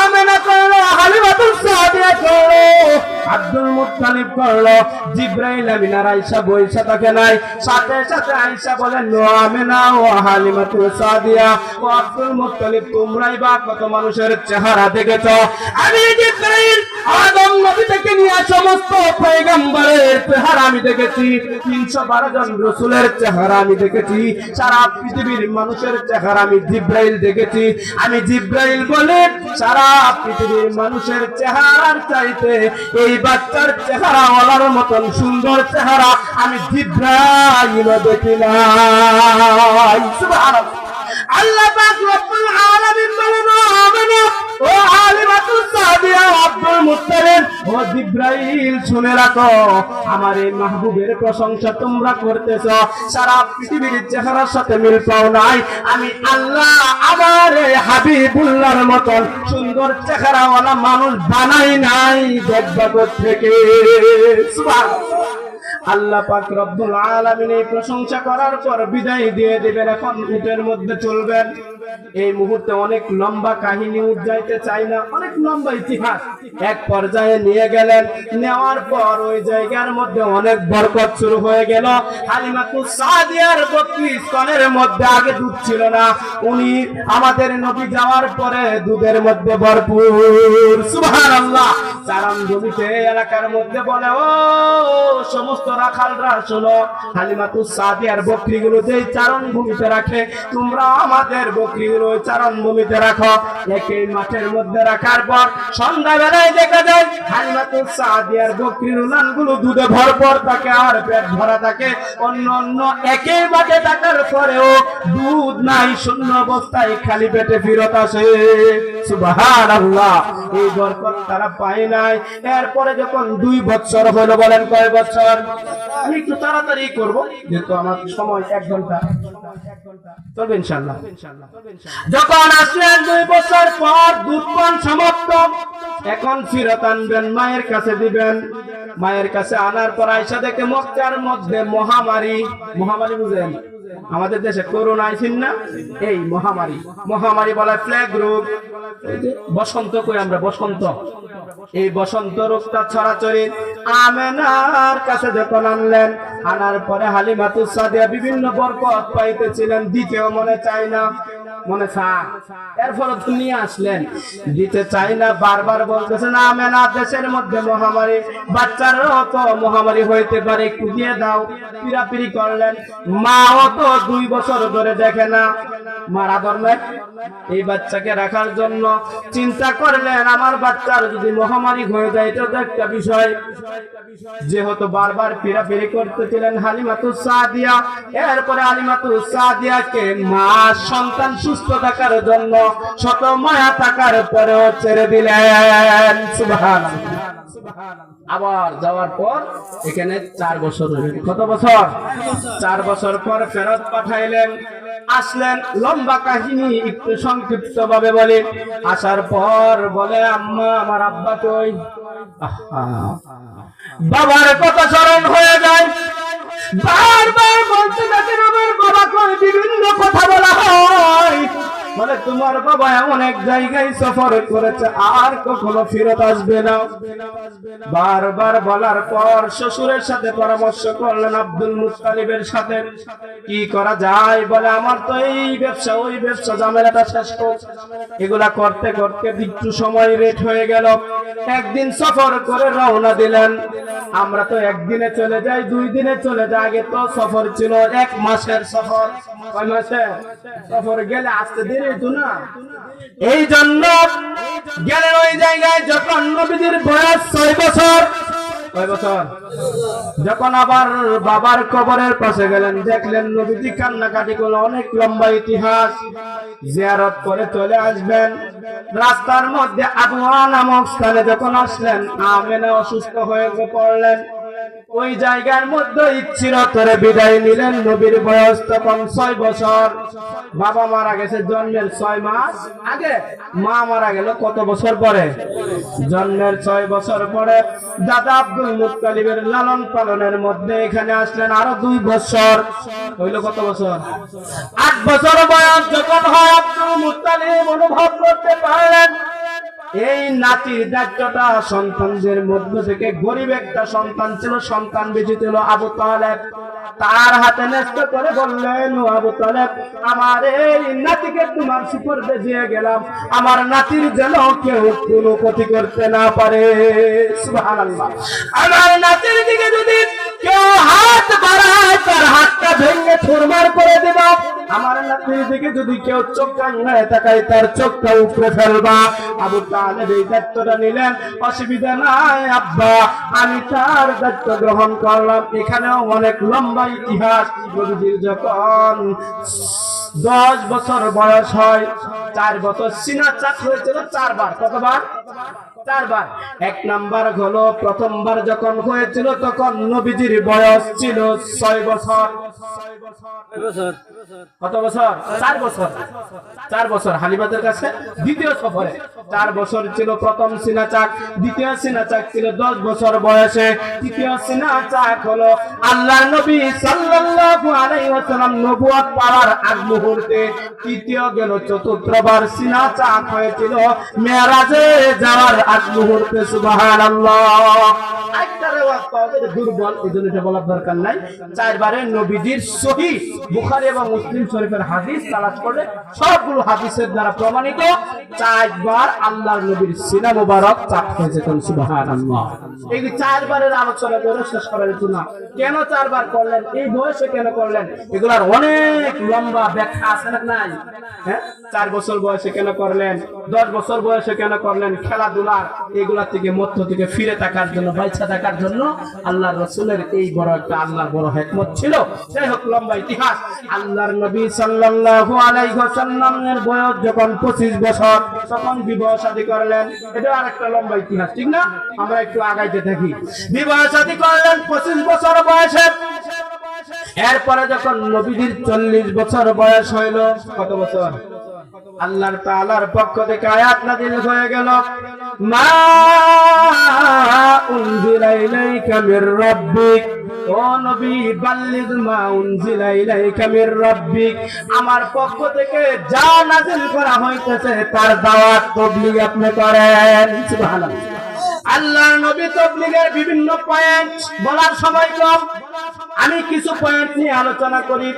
আমেনা করলো, হালিমাতুস সাদিয়া করলো, আব্দুল মুত্তালিব করলো, জিবরাইল আমিন আর আয়েশা বইসা থাকে নাই। সাথে সাথে আয়েশা বলেন ও আমেনা ও হালিমাতুস সাদিয়া ও আব্দুল মুত্তালিব, তোমরাই বা কত মানুষের চেহারা দেখেছো। আমি জিবরাইল আদম নবী থেকে নিয়ে সমস্ত পয়গম্বরের চেহারা আমি দেখেছি, 312 জন রাসূলের চেহারা আমি দেখেছি, সারা পৃথিবীর মানুষের চেহারা আমি জিবরাইল দেখেছি। আমি জিবরাইল বলে সারা পৃথিবীর মানুষের চেহারার চাইতে এই বাচ্চার চেহারা ওলার মতন সুন্দর চেহারা আমি জিবরাইল দেখি নাই। সুবহানাল্লাহ। আল্লাহ পাক রব্বুল আলামিন বলেন ও আমেনা ও হালিমাতুস সাদিয়া আব্দুল মুত্তালিব ও জিবরাইল, শুনে রাখো আমার এই মাহবুবের প্রশংসা তোমরা করতেছো, সারা পৃথিবীর চেহারার সাথে মিল পাও নাই। আমি আল্লাহ আমার এই হাবিবুল্লাহর মতন সুন্দর চেহারাওয়ালা মানুষ বানাই নাই, দেখবা থেকে। সুবহানাল্লাহ। আল্লাহ পাক রব্বুল আলামিন এই প্রশংসা করার পর বিদায় দিয়ে দিবেন। এখন উটের মধ্যে চলবেন। এই মুহূর্তে অনেক লম্বা কাহিনী উঠাইতে চাই না, অনেক লম্বা ইতিহাস। এক পর্যায়ে নিয়ে গেলেন, নেওয়ার পর ওই জায়গার মধ্যে অনেক বরকত শুরু হয়ে গেল। হালিমাতুস সাদিয়ার বকরি স্তনের মধ্যে আগে দুধ ছিল না, উনি আমাদের নবী যাওয়ার পরে দুধের মধ্যে ভরপুর। সুবহানাল্লাহ। চারণ জমিতে এলাকার মধ্যে বলে ও সমস্ত রাখালরা শোনো, হালিমাতুস সাদিয়ার বকরিগুলো যেই চারণ ভূমিতে রাখে, তোমরা আমাদের বকরিগুলো চারণ ভূমিতে রাখো। একই মাঠের মধ্যে রাখার পর সন্ধ্যাবেলায় দেখা যায় হালিমাতুস সাদিয়ার বকরির উলানগুলো দুধে ভরপুর থাকে আর পেট ভরা থাকে। অন্য অন্য একই মাঠে থাকার পরেও দুধ নাই, শূন্য অবস্থায় খালি পেটে ফিরত আসে। সুবহানাল্লাহ। এই বরকত তারা পায় নাই। এরপরে যখন 2 বছর হলো, বলেন কয় বছর? আমি একটু তাড়াতাড়ি করব যেহেতু আমার সময় 1 ঘন্টা চলবে ইনশাআল্লাহ। যখন আসলেন 2 বছর পর দুধ পান সমাপ্ত, এখন ফিরত আনবেন, মায়ের কাছে দিবেন। মায়ের কাছে আনার পর আয়েশা দেখে মক্কার মধ্যে মহামারী। মহামারী বুঝেন? আমাদের দেশে করোনা আইছেন না, এই মহামারী। মহামারী বলা প্লেগ রোগ, বসন্ত কই আমরা, বসন্ত। এই বসন্ত রোগটা ছড়াছড়ি আমেনার কাছে যখন আনলেন, আনার পরে হালিমাতুস সাদিয়া বিভিন্ন বরকত পাইতেছিলেন, দিতেও মনে চায় না, মনে চায়। এরপর নিয়ে আসলেন, দিতে চাই না, বারবার বলতেছেন আমেনা দেশের মধ্যে মহামারী, বাচ্চারও তো মহামারী হইতে পারে, একটু দিয়ে দাও। পিরাপিরি করলেন, মাও তো 2 বছর ধরে দেখে না, মার আদর নাই এই বাচ্চাকে রাখার জন্য। চিন্তা করলেন আমার বাচ্চার যদি মহামারী হয়ে যায় এটা তো একটা বিষয়। যেহেতু বারবার পিরাপিরি করতেছিলেন হালিমাতুস সাদিয়া, এরপরে হালিমাতুস সাদিয়াকে মা সন্তান সুস্থ থাকার জন্য শত মায়া থাকার পরেও ছেড়ে দিলেন। সুবহানাল্লাহ। আবার যাওয়ার পর এখানে 4 বছর রইলেন। কত বছর? 4 বছর পর ফেরত পাঠাইলেন। আসলেন, লম্বা কাহিনী একটু সংক্ষিপ্ত ভাবে বলি। আসার পর বলে, আম্মা, আমার আব্বা কই? বাবার কথা স্মরণ হয়ে যায়, বারবার বলতে থাকেন আমার বাবা কই। বিভিন্ন কথা বলা হয়, মানে তোমার বাবা এমন এক জায়গায় সফর করেছে আর কখনো ফেরত আসবে না। বারবার বলার পর শ্বশুরের সাথে পরামর্শ করলেন, আব্দুল মুত্তালিবের সাথে। কি করা যায়? বলে, আমার তো এই ব্যবসা ওই ব্যবসা, ঝামেলাটা শেষ হোক। এগুলা করতে করতে একটু সময় লেট হয়ে গেল। একদিন সফর করে রওনা দিলেন। আমরা তো একদিনে চলে যাই, 2 দিনে চলে যাই। আগে তো সফর ছিল 1 মাসের সফর। কয় মাসের সফর? গেলে আসতে দেরি হতো না। এই জন্য গেলেন ওই জায়গায় যখন নবীজির বয়স 6 বছর। কয় বছর? যখন আবার বাবার কবরের পাশে গেলেন, দেখলেন নবীজি কান্নাকাটি করলো। অনেক লম্বা ইতিহাস। জিয়ারত করে চলে আসবেন। রাস্তার মধ্যে আবওয়া নামক স্থানে যখন আসলেন, আমেনা অসুস্থ হয়ে পড়লেন। ওই জায়গার মধ্যে ইচ্ছিরতরে বিদায় নিলেন। নবীর বয়স তখন 6 বছর। বাবা মারা গেছে জন্মের 6 মাস আগে। মা মারা গেল কত বছর পরে? জন্মের 6 বছর পরে। দাদা আব্দুল মুত্তালিবের লালন পালনের মধ্যে এখানে আসলেন আরো 2 বছর। হইল কত বছর? 8 বছর বয়স যখন হয়, আব্দুল মুত্তালিব অনুভব করতে পারলেন এই নাতির দায়িত্বটা সন্তানদের মধ্য থেকে গরিব একটা সন্তান ছিল, সন্তান বেঁচে ছিল আবু তালেব। তার হাতে ন্যস্ত করে বললেন, ও আবু তালেব, আমার এই নাতিকে তোমার সুপুর্দে দিয়ে গেলাম। আমার নাতির যেন কেউ কোনো ক্ষতি করতে না পারে। সুবহানাল্লাহ। আমার নাতির দিকে যদি কেউ হাত বাড়ায়, তার হাতটা ভেঙে চুরমার করে দেব। আমার নাতির দিকে যদি কেউ চোখ রাঙায় তাকায়, তার চোখটা উপড়ে ফেলবা। আবু তালেব এই দায়িত্বটা নিলেন। অসুবিধা নাই আব্বা, আমি তার দায়িত্ব গ্রহণ করলাম। এখানেও অনেক লম্বা ইতিহাস। নবীজির যখন 10 বছর বয়স হয়, 4 বছর সিনা চাক হয়েছিল 4 বার। কতবার? 4 বার। 1 নাম্বার হলো প্রথমবার যখন হয়েছিল তখন নবীজির বয়স ছিল 6 বছর। কত বছর? 4 বছর। 4 বছর হালিমাদের কাছে দ্বিতীয় সফরে। 4 বছর ছিল প্রথম সিনা চাক। দ্বিতীয় সিনা চাক ছিল 10 বছর বয়সে। তৃতীয় সিনা চাক হলো আল্লাহর নবী সাল্লাল্লাহু আলাইহি ওয়াসাল্লাম নবুয়ত পাওয়ার আগ মুহূর্তে। তৃতীয় গেল চতুর্থবার সিনা চাক হয়েছিল মেরাজে যাওয়ার আগ মুহূর্তে। সুবহানাল্লাহ। একটা রিওয়ায়াত পাওয়া যায় দুর্বল, এজন্য এটা বলার দরকার নাই। 4 বারে নবীজির সহিহ বুখারী এবং মুসলিম শরীফের হাদিস তালাশ করলে সবগুলো হাদিসের দ্বারা প্রমাণিত 4 বার আল্লাহর নবীর সিনা মুবারক চাক হয়েছে। সুবহানাল্লাহ। এই 4 বারের আলোচনা করে শেষ করা যেত না। কেন 4 বার করলেন, এই বয়সে কেন করলেন, এগুলার অনেক লম্বা ব্যাখ্যা আছে না নাই? হ্যাঁ, 4 বছর বয়সে কেন করলেন, 10 বছর বয়সে কেন করলেন, খেলাধুলার এগুলা থেকে মধ্য থেকে ফিরে থাকার জন্য, বাইচা থাকার জন্য আল্লাহর রাসূলের এই বড় একটা আল্লাহর বড় হিকমত ছিল। যাই হোক, লম্বা ইতিহাস। আল্লাহর নবী সাল্লাল্লাহু আলাইহি ওয়াসাল্লামের বয়স যখন 25 বছর তখন বিবাহ শাদী করলেন। এটা আরেকটা লম্বা ইতিহাস, ঠিক না? আমরা একটু আগাইতে থাকি। বিবাহ শাদী করলেন 25 বছর বয়সে। এরপরে যখন নবীজির 40 বছর বয়স হইল, কত বছর? আল্লাহর তাআলার পক্ষ থেকে আয়াত নাযিল হয়ে গেল, মা উনজিলা ইলাইকা মির রাব্বিক, ও নবী বাল্লিগ মা উনজিলা ইলাইকা মির রাব্বিক, আমার পক্ষ থেকে যা নাযিল করা হইতেছে তার দাওয়াত তাবলীগ আপনি করেন। সুবহানাল্লাহ। আল্লাহর নবী তাবলীগের বিভিন্ন পয়েন্ট বলার সময় কম, আমি কিছু পয়েন্ট নিয়ে আলোচনা করি।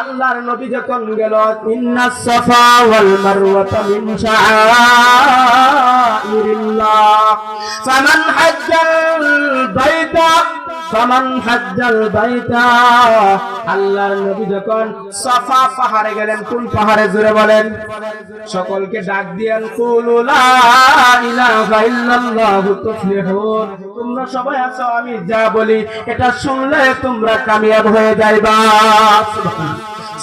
আল্লাহর নবী যখন গেল, ইন্নাস সাফা ওয়াল মারওয়াতা মিন শাআইরিল্লাহ ফামান হাজ্জাল বাইতা ফামান হাজ্জাল বাইতা, আল্লাহর নবী যখন সাফা পাহাড়ে গেলেন, কোন পাহাড়ে জোরে বলেন, সকলকে ডাক দিয়েন কুলু লা ইলাহা ইল্লাল্লাহু তুফলিহুন, তোমরা সবাই আছো আমি যা বলি এটা শুনলে তোমরা কামিয়াব হয়ে যাইবা।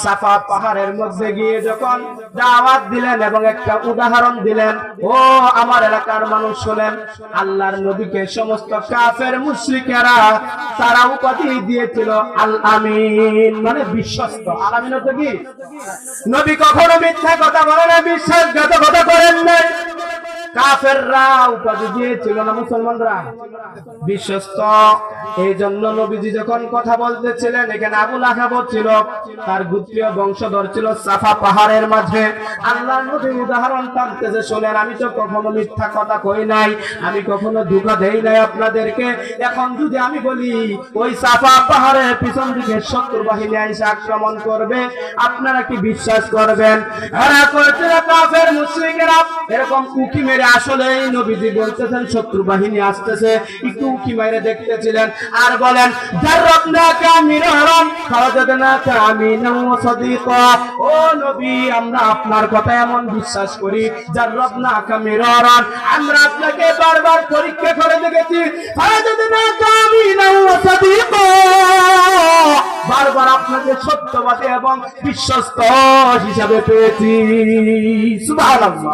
সাফা পাহাড়ের মধ্যে গিয়ে যখন দাওয়াত দিলেন এবং একটা উদাহরণ দিলেন, ও আমার এলাকার মানুষ শুনেন, আল্লাহর নবীকে সমস্ত কাফের মুশরিকেরা তারা উপাধি দিয়েছিল আল আমিন, মানে বিশ্বস্ত। আল আমিন অর্থ কি? নবী কখনো মিথ্যা কথা বলে না, বিশ্বাসঘাতকতা করেন নাই। কাফেররা উপাধি দিয়েছিল না মুসলমানরা বিশ্বস্ত। এই জন্য নবীজি যখন কথা বলতেছিলেন, এখানে আবু লাহাব ছিল, তার গোত্রীয় বংশধর ছিল সাফা পাহাড়ের মাঝে। আল্লাহর নবী উদাহরণ টানতেছে, শোনেন আমি তো কখনো মিথ্যা কথা কই নাই, আমি কখনো ধোঁকা দেই নাই আপনাদেরকে। এখন যদি আমি বলি ওই সাফা পাহাড়ের পিছন দিকে শত্রু বাহিনী এসে আক্রমণ করবে, আপনারা কি বিশ্বাস করবেন? এরা করেছিল কাফের মুশরিকেরা এরকম উকি মেরে, আসলে নবীজি বলতেছেন শত্রু বাহিনী আসতেছে, একটু উকি মেরে দেখতেছিলেন আর বলেন জাররাবনাকা মিরহারাম ফাওয়াজাদনাকা আমিনান ওয়া সাদিকা, ও নবী আমরা আপনার কথা এমন বিশ্বাস করি, জাররাবনাকা মিরহারাম, আমরা আপনাকে বারবার পরীক্ষা করে দেখেছি, ফাওয়াজাদনাকা আমিনান ওয়া সাদিকা, বারবার আপনাকে সত্যবাদী এবং বিশ্বস্ত হিসাবে পেয়েছি। সুবহানাল্লাহ।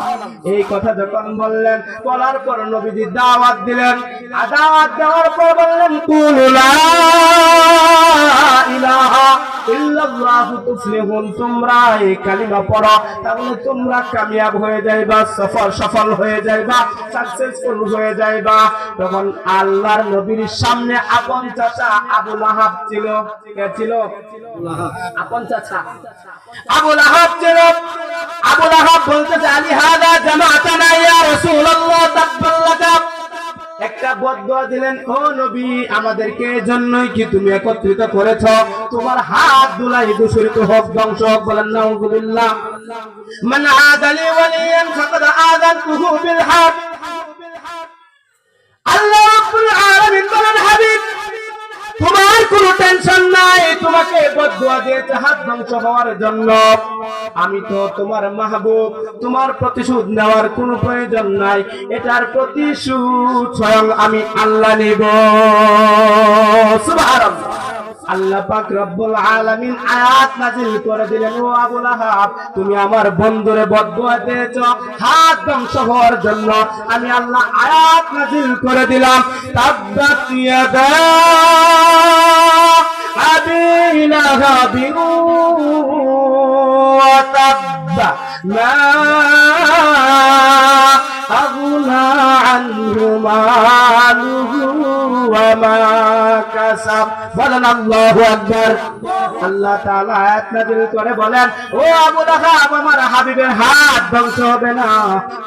এই কথা যখন বললেন, বলার পর নবীজি দাওয়াত দিলেন, দাওয়াত দেওয়ার পর বললেন কুলু লা ইলাহা ইল্লাল্লাহু তুফলিহুন, তোমরা এই কালিমা পড়ো তাহলে তোমরা কামিয়াব হয়ে যাইবা, সফল হয়ে যাইবা, সাকসেসফুল হয়ে যাইবা। তখন আল্লাহর নবীর সামনে আপন চাচা আবু লাহাব ছিল। কে ছিল? আপন চাচা আবু লাহাব ছিল। আবু লাহাব বলতেছে আলী হাদা জামাআতানা ইয়া রাসূলুল্লাহ তাকবাল্লাকা, একটা বদদুয়া দিলেন, ও নবী আমাদেরকে এজন্যই কি তুমি একত্রিত করেছো, তোমার হাত দুলাই দূষিত হোক, ধ্বংস হোক। বলেন নাউযুবিল্লাহ। মান আদালি ওয়ালিয়ান ফাকাদ আযানতুহু বিল হাক। আল্লাহ রাব্বুল আলামিন বলেন হাবিব তোমার কোনো টেনশন নাই, তোমাকে বদদুয়া দিয়েছে হাত ধ্বংস হওয়ার জন্য, আমি তো তোমার মাহবুব, তোমার প্রতিশোধ নেওয়ার কোনো প্রয়োজন নাই, এটার প্রতিশোধ স্বয়ং আমি আল্লাহ নেব। সুবহানাল্লাহ। আল্লাহ পাক রব্বুল আলামিন আয়াত নাযিল করে দিলেন, ও আবু লাহাব তুমি আমার বন্ধুরে বদদুয়া দিয়েছো হাত ধ্বংস হওয়ার জন্য, আমি আল্লাহ আয়াত নাযিল করে দিলাম, তাব্বাত ইয়াদা আবি লাহাবিন ওয়া তাব্বা মা আগনা আনহু মালুহু ওয়া মা কাসাব। বলেন আল্লাহু আকবার। আল্লাহ তাআলা আয়াত নাযিল করে বলেন, ও আবু লাহাব আমার হাবিবের হাত ধ্বংস হবে না,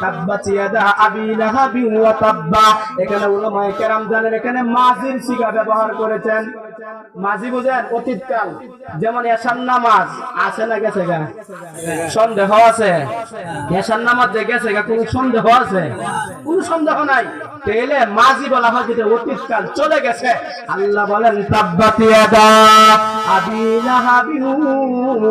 তাব্বাত ইয়াদা আবি লাহাবি ওয়া তাব্বা। এখানে উলামায়ে কেরাম জানেন এখানে মাজির সিগা ব্যবহার করেছেন। মাজি বুঝেন? অতীতকাল। যেমন এশার নামাজ আছে না গেছে গা? সন্দেহ আছে? এশার নামাজ যে গেছে গা কোনো সন্দেহ আছে? কোনো সন্দেহ নাই। তাহলে মাজি বলা হয় যেটা অতীতকাল চলে গেছে। আল্লাহ বলেন তাব্বাত ইয়াদা আবি লাহাবি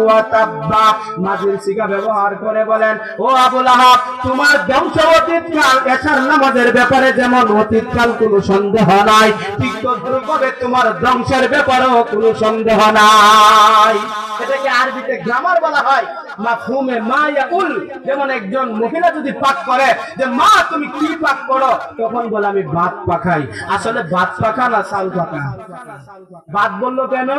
ওয়া তাব্বা, মাজির সিগা ব্যবহার করে বলেন, ও আবু লাহাব তোমার ধ্বংস অতীতকাল, এশার নামাজের ব্যাপারে যেমন অতীতকাল কোনো সন্দেহ নাই, ঠিক তদ্রুপভাবে তোমার ধ্বংসের ব্যাপারেও কোনো সন্দেহ নাই। এটাকে আরবিতে গ্রামার বলা হয় মাফহুমে মা ইয়াকুল। যেমন একজন মহিলা যদি পাক করে যে মা তুমি কি পাক করো, তখন বলে আমি ভাত পাকাই। আসলে ভাত পাকা না চাল পাকা। ভাত বললো কেন?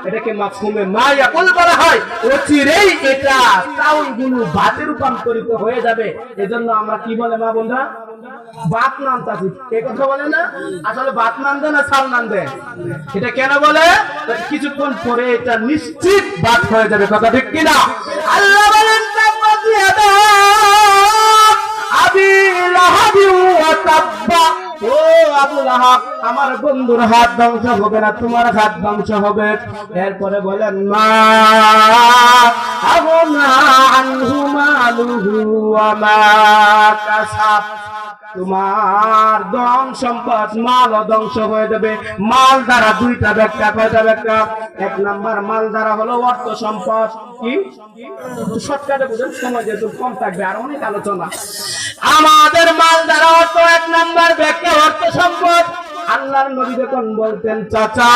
এটাকে মাফহুমে মা ইয়াকুল বলা হয়। অচিরেই এটা চাউলগুলো ভাতে রূপান্তরিত হয়ে যাবে। এজন্য আমরা কি বলে মা বোনরা? ভাত নামতাছি। এই কথা বলে না? আসলে ভাত নামবে না চাল নামবে। এটা কেন বলে? কিছুক্ষণ পরে এটা নিশ্চিত ভাত হয়ে যাবে। কথা ঠিক কিনা? আল্লাহ বলেন তাব্বাত ইয়াদা আবি লাহাবি ওয়া তাব্বা, ও আবু লাহাব, আমার বন্ধুর হাত ধ্বংস হবে না, তোমার হাত ধ্বংস হবে। এরপরে বলেন মা আগনা আনহু মালুহু ওয়া মা কাসাব, তোমার ধন সম্পদ মাল ধ্বংস হয়ে যাবে। মাল দ্বারা দুইটা ব্যাখ্যা, কয়টা ব্যাখ্যা? এক নাম্বার মাল দ্বারা হলো অর্থ সম্পদ। কি শর্টকাটে বুঝেন, সময় যেহেতু কম থাকবে আর অনেক আলোচনা। আমাদের মাল দ্বারা অর্থ, এক নাম্বার ব্যাখ্যা অর্থ সম্পদ। আল্লাহর নবী যখন বলতেন চাচা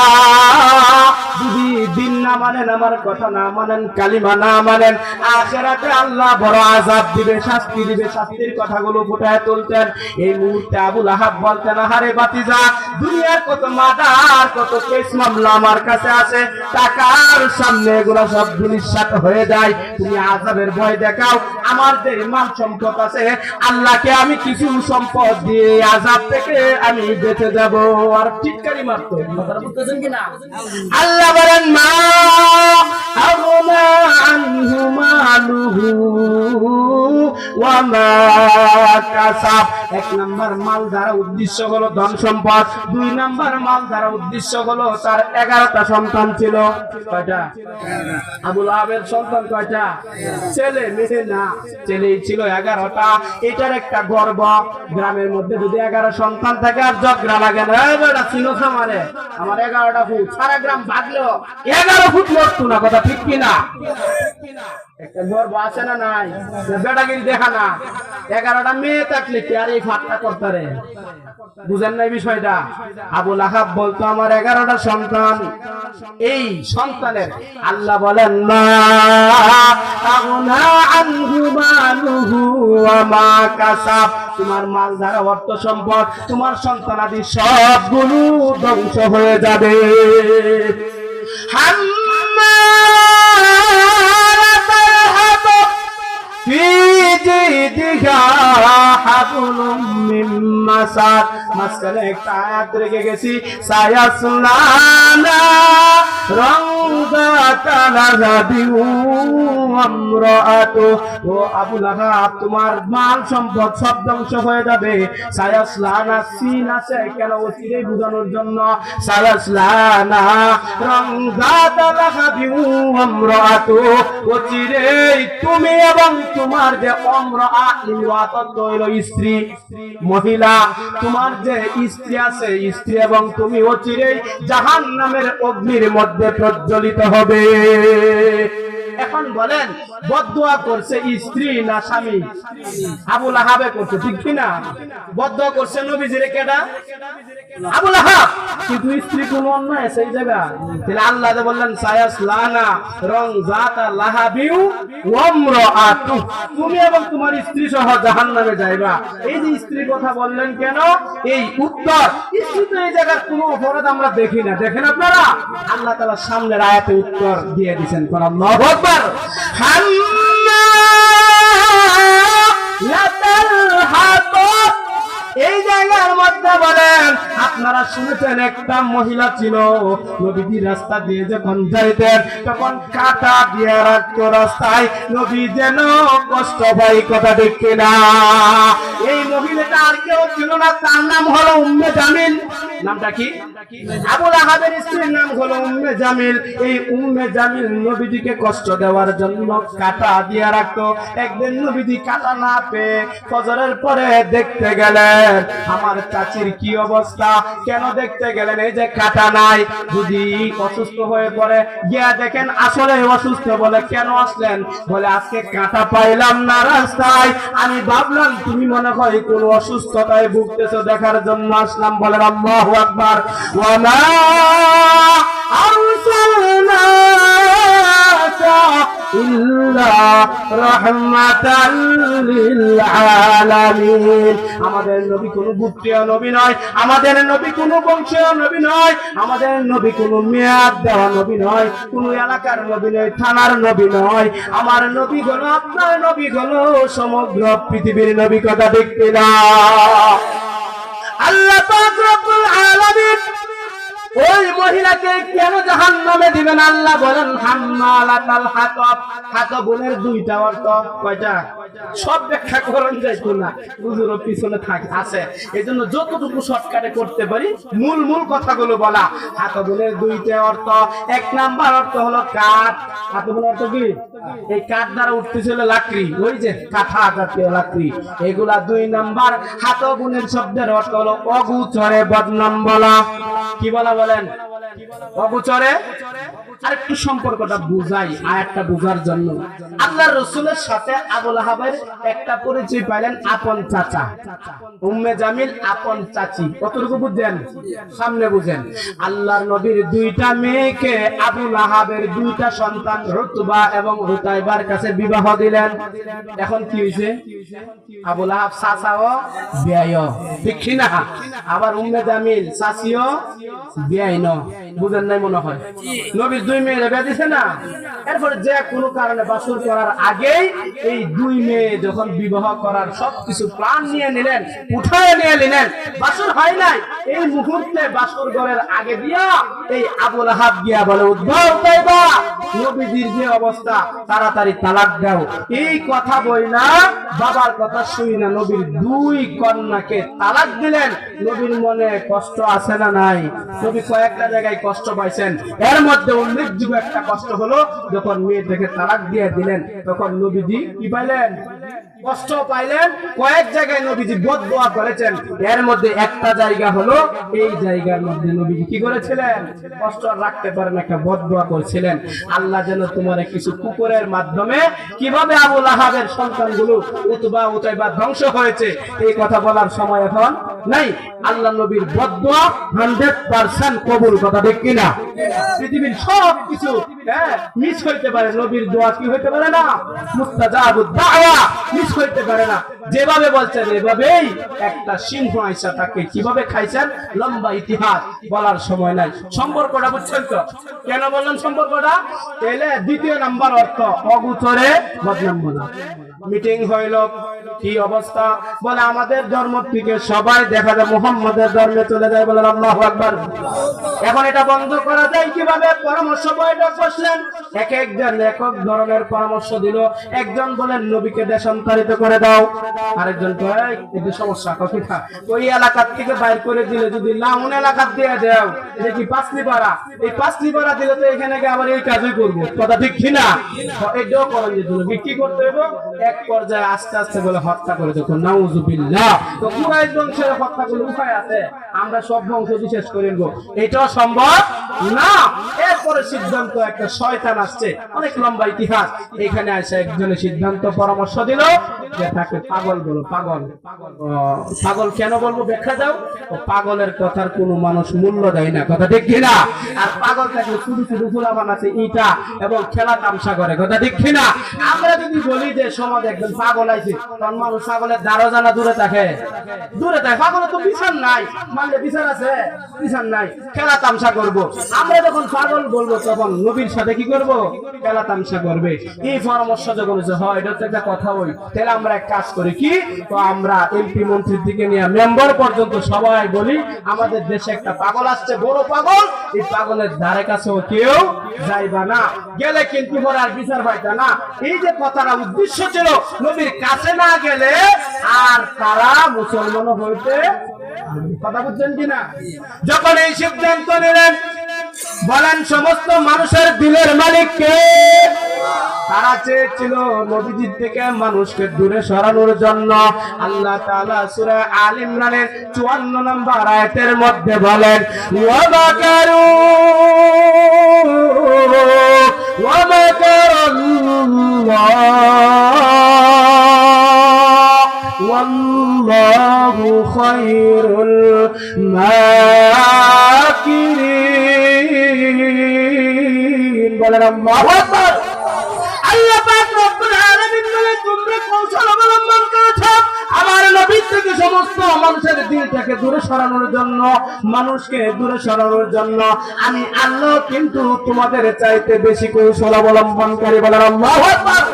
যদি দিন না মানেন, আমার কথা না মানেন, কালিমা না মানেন, আখিরাতে আল্লাহ বড় আযাব দিবে, শাস্তি দিবে, শাস্তির কথাগুলো ফুটায় তুলতেন। এই মুহূর্তে আবু লাহাব বলতেন আহারে বাতিজা, দুনিয়ার কত মাদার কত কেস মামলা আমার কাছে আছে, টাকার সামনে এগুলো সব ধূলিসাৎ হয়ে যায়, তুমি আযাবের ভয় দেখাও। আমার যে মাল সম্পদ আছে, আল্লাহকে আমি কিছু সম্পদ দিয়ে আযাব থেকে আমি বেঁচে যাব। আর টিটকারি মারতো, কথাটা বুঝতেছেন কিনা? আল্লাহ বলেন মা আগনা আনহু মালুহু ওয়া মা কাসাব। এক নাম্বার মাল দ্বারা উদ্দেশ্য হলো ধন সম্পদ, দুই নাম্বার মাল দ্বারা উদ্দেশ্য হলো তার 11টা সন্তান ছিল। কয়টা? আবু লাহাবের সন্তান কয়টা? ছেলে মেয়ে না, ছেলেই ছিল 11টা। এটার একটা গর্ব, গ্রামের মধ্যে যদি 11 সন্তান থাকে আর ঝগড়া লাগে না, বেটা ছিল খামারে আমার 11টা ফুট, সারা গ্রাম ভাগলো 11 ফুট লড়তো না, কথা ঠিক কিনা? একটা গর্ব আছে না নাই? বেটাগিরি দেখা না, 11টা মেয়ে থাকলে কি আর এই ফাটটা করতে রে? বুঝেন নাই বিষয়টা? আবু লাহাব বলতো আমার 11টা সন্তান। এই সন্তানের আল্লাহ বলেন মা আগনা আনহু মালুহু ওয়া মা কাসাব, তোমার মাল দ্বারা অর্থ সম্পদ, তোমার সন্তানাদি সবগুলো ধ্বংস হয়ে যাবে। মাঝখানে একটা আয়াত রেখে গেছি, সায়াসলানা ও আবু লাহাব, তোমার মাল সম্পদ সব ধ্বংস হয়ে যাবে। সায়াসলানা সিন আছে কেন? অচিরেই বোঝানোর জন্য। সায়াসলানা অচিরেই তুমি এবং তোমার যে স্ত্রী, মহিলা, তোমার যে স্ত্রী আছে, স্ত্রী এবং তুমি অচিরেই জাহান্নামের অগ্নির মধ্যে প্রজ্বলিত হবে। এখন বলেন বদদুয়া করছে স্ত্রী না স্বামী? আবু লাহাবে করছে, ঠিক কিনা? বদদুয়া করছে নবীজিরে কেডা? আবু লাহাব। কিন্তু স্ত্রী কোন অন্যায় সেই জায়গা? তাহলে আল্লাহ বললেন সায়াসলানা রং জাতা লাহাবিউ ওয়া ইমরাআতু, তুমি এবং তোমার স্ত্রী সহ জাহান্নামে যাইবা। এই যে স্ত্রী কথা বললেন কেন? এই উত্তর, স্ত্রী তো এই জায়গার কোনো অপরাধ আমরা দেখি না, দেখেন আপনারা? আল্লাহ তাআলা সামনের আয়াতে উত্তর দিয়ে দিবেন। কোন আল্লাহু আকবার। এই জায়গার মধ্যে বলেন আপনারা শুনেছেন একটা মহিলা ছিল, নবীজি রাস্তা দিয়ে যখন যাইতেন তখন কাঁটা দিয়ে রাখতো রাস্তায়, নবী যেন কষ্ট পাই, কথা দেখে না। এই মহিলাটা আর কেউ ছিল না, তার নাম হলো উম্মে জামিল। নামটা কি? আবু লাহাবের স্ত্রীর নাম হলো উম্মে জামিল। এই উম্মে জামিল নবীজিকে কষ্ট দেওয়ার জন্য কাঁটা দিয়ে রাখতো। একদিন নবীজি কাঁটা না পেয়ে ফজরের পরে দেখতে গেলেন আমার চাচির কি অবস্থা। কেন দেখতে গেলেন? এই যে কাঁটা নাই, যদি অসুস্থ হয়ে পড়ে, গিয়া দেখেন আসলে অসুস্থ। বলে কেন আসলেন? বলে আজকে কাঁটা পাইলাম না রাস্তায়, আমি ভাবলাম তুমি মনে হয় কোন অসুস্থতায় ভুগতেছো, দেখার জন্য আসলাম। বলে আল্লাহু আকবার। ওয়া মা আরসালনাকা ইল্লা রাহমাতাল লিল আলামিন। আমাদের নবী কোন গোত্রীয় নবী নয়, আমাদের নবী কোন বংশীয় নবী নয়, আমাদের নবী কোন মেয়াদ দেওয়া নবী নয়, কোন এলাকার নবী নয়, থানার নবী নয়। আমার নবী হলো, আপনার নবী হলো সমগ্র পৃথিবীর নবী, কথা দেখতে না? আল্লাহ পাক রব্বুল আলামিন ওই মহিলাকে কেন জাহান্নামে দিবেন? আল্লাহ বলেন হাম্মালাতাল হাতাব। হাতাবুনের দুইটা অর্থ, কয়টা? সব ব্যাখ্যা করুন যাইতো না, হুজুরও পিছনে আছে, এজন্য যতটুকু শর্টকাটে করতে পারি মূল মূল কথাগুলো বলা। হাতাবুনের দুইটা অর্থ। এক নাম্বার অর্থ হলো কাঠ। হাতাবুনের অর্থ কি? এই কাঠ দ্বারা উঠতেছিল লাকড়ি, ওই যে কাঠা জাতীয় লাকড়ি, এগুলা। দুই নাম্বার হাতাবুনের শব্দের অর্থ হলো অগুচরে বদনাম বলা। কি বলা বলেন? অগুচরে। আরেকটু সম্পর্কটা বুঝাই আয়াতটা বুঝার জন্য। আল্লাহর রাসূলের সাথে আবু লাহাবের একটা পরিচয় পাইলেন, আপন চাচা। উম্মে জামিল আপন চাচি। কতটুকু বুঝেন? সামনে বুঝেন। আল্লাহর নবীর দুইটা মেয়েকে আবু লাহাবের দুইটা সন্তান উতবা এবং উতাইবার কাছে বিবাহ দিলেন। এখন কি হইছে? আবু লাহাব চাচাও বিয়াইও, ঠিক কি না? আবার উম্মে জামিল চাচিও বিয়াইনো। বুঝেন নাই মনে হয়? নবীর দুই মেয়ে বিয়ে দিছে না, এরপরে যে কোনো কারণে বাসর করার আগেই এই দুই মেয়ে যখন বিবাহ করার সবকিছু প্ল্যান নিয়ে নিলেন, উঠায় নিয়ে নিলেন, বাসর হয় নাই, এই মুহূর্তে বাসর ঘরের আগে দিয়া এই আবু লাহাব গিয়া বলে, উদ্ধার নবীজির যে অবস্থা, তাড়াতাড়ি তালাক দাও। এই কথা বই না, বাবার কথা শুই না, নবীর দুই কন্যাকে তালাক দিলেন। নবীর মনে কষ্ট আছে না নাই? নবী কয়েকটা জায়গায় কষ্ট পাইছেন, এর মধ্যে উল্লেখযোগ্য একটা কষ্ট হলো যখন মেয়েটাকে তালাক দিয়ে দিলেন, তখন নবীজি কি পাইলেন? কষ্ট পাইলেন। কয়েক জায়গায় নবীজি বদদোয়া করেছেন, এর মধ্যে একটা জায়গা হলো এই জায়গার মধ্যে নবীজি কি করেছিলেন? কষ্ট রাখতে পারেন, একটা বদদোয়া করেছিলেন, আল্লাহ যেন তোমার কিছু কুকুরের মাধ্যমে কিভাবে আবু লাহাবের সন্তানগুলো উতবা উতাইবা ধ্বংস হয়েছে, এই কথা বলার সময় এখন নাই। আল্লাহ নবীর বদদোয়া 100% কবুল, কথা ঠিক কিনা? পৃথিবীর সব কিছু মিস হইতে পারে, নবীর দোয়া কি হইতে পারে না? মুস্তাজাবুদ দাওয়া মিস হইতে পারে না। যেভাবে বলছেন এভাবেই একটা সিংহ আইসা তাকে কিভাবে খাইছেন, লম্বা ইতিহাস বলার সময় নাই। সম্পর্কটা বুঝছেন তো? কেন বললেন সম্পর্কটা? তাহলে দ্বিতীয় নাম্বার অর্থ অগুচরে বদনাম বলা। মিটিং হইল, কি অবস্থা? বলে আমাদের ধর্ম থেকে সবাই দেখা যায় মুহাম্মাদের ধর্মে চলে যায়, বলেন আল্লাহু আকবার। এখন এটা বন্ধ করা যায় কিভাবে? পরামর্শ বৈঠক বসলেন, এক একজন এক এক ধরনের পরামর্শ দিল। একজন বলেন নবীকে দেশান্তরিত করে দাও, আরেকজন কয় এটা সমস্যা, কথা ওই এলাকার থেকে বাইর করে দিলে যদি লাউন এলাকা দিয়ে দাও, এটা কি পাঁচলিপাড়া, এই পাঁচলিপাড়া দিলে তো এখানে আবার এই কাজই করবো, কথা ঠিক কিনা? এটাও করেন যে বিক্রি করতে হবে। এক পর্যায়ে আস্তে আস্তে বলে হত্যা করে দেখুন, নাউযুবিল্লাহ। তো কুরাইশ বংশের হত্যা করে উপায় আছে, আমরা সব বংশ বিশেষ করে নেব, এটাও সম্ভব না। এরপরে সিদ্ধান্ত, একটা শয়তান আসছে, অনেক লম্বা ইতিহাস। এখানে আসে একজনের সিদ্ধান্ত পরামর্শ দিল যে তাকে পাগল বলো। পাগল, পাগল কেন বলবো ব্যাখ্যা দাও। পাগলের কথার কোনো মানুষ মূল্য দেয় না, কথা ঠিক কিনা? আর পাগল থাকলে শুধু শুধু ফুলাবান আছে ইটা এবং খেলা তামসা করে, কথা ঠিক কিনা? আমরা যদি বলি যে সমাজে একজন পাগল আছে, তখন মানুষ পাগলের দ্বারও জানা দূরে থাকে, দূরে থাকে। পাগলের তো বিচার নাই, মানলে বিচার আছে? বিচার নাই, খেলা তামসা করবো। আমরা যখন পাগল বলবো তখন নবীর সাথে কি করব? খেলা তামসা করবে। এই পরামর্শ যখন হয়, এটা তো একটা কথা হই, তাহলে আমরা এক কাজ করি কি, তো আমরা এমপি মন্ত্রীর দিকে নিয়ে মেম্বার পর্যন্ত সবাই বলি আমাদের দেশে একটা পাগল আসছে, বড় পাগল, এই পাগলের ধারে কাছেও কেউ যাইবা না, গেলে কিন্তু পরে আর বিচার পাইতা না। এই যে কথাটা উদ্দেশ্য ছিল, নবীর কাছে না গেলে আর তারা মুসলমান হইতে, কথা বুঝছেন কিনা? যখন এই সিদ্ধান্ত নিলেন, বলেন সমস্ত মানুষের দিলের মালিক কে? তারা চেয়েছিল নবীজির থেকে মানুষকে দূরে সরানোর জন্য। আল্লাহ তাআলা সূরা আল ইমরানের 54 নম্বর আয়াতের মধ্যে বলেন, ওয়া মাকারু ওয়া মাকারাল্লাহ ওয়াল্লাহু খায়রুল মাকিরিন। বলেন আল্লাহু আকবার। আল্লাহ পাক রব্বুল আলামিন বলে তোমরা কৌশল অবলম্বন করেছো, আমার নবীর থেকে সমস্ত মানুষের দিলটাকে দূরে সরানোর জন্য, মানুষকে দূরে সরানোর জন্য আমি আল্লাহ কিন্তু তোমাদের চাইতে বেশি কৌশল অবলম্বনকারী। বলেন আল্লাহু আকবার।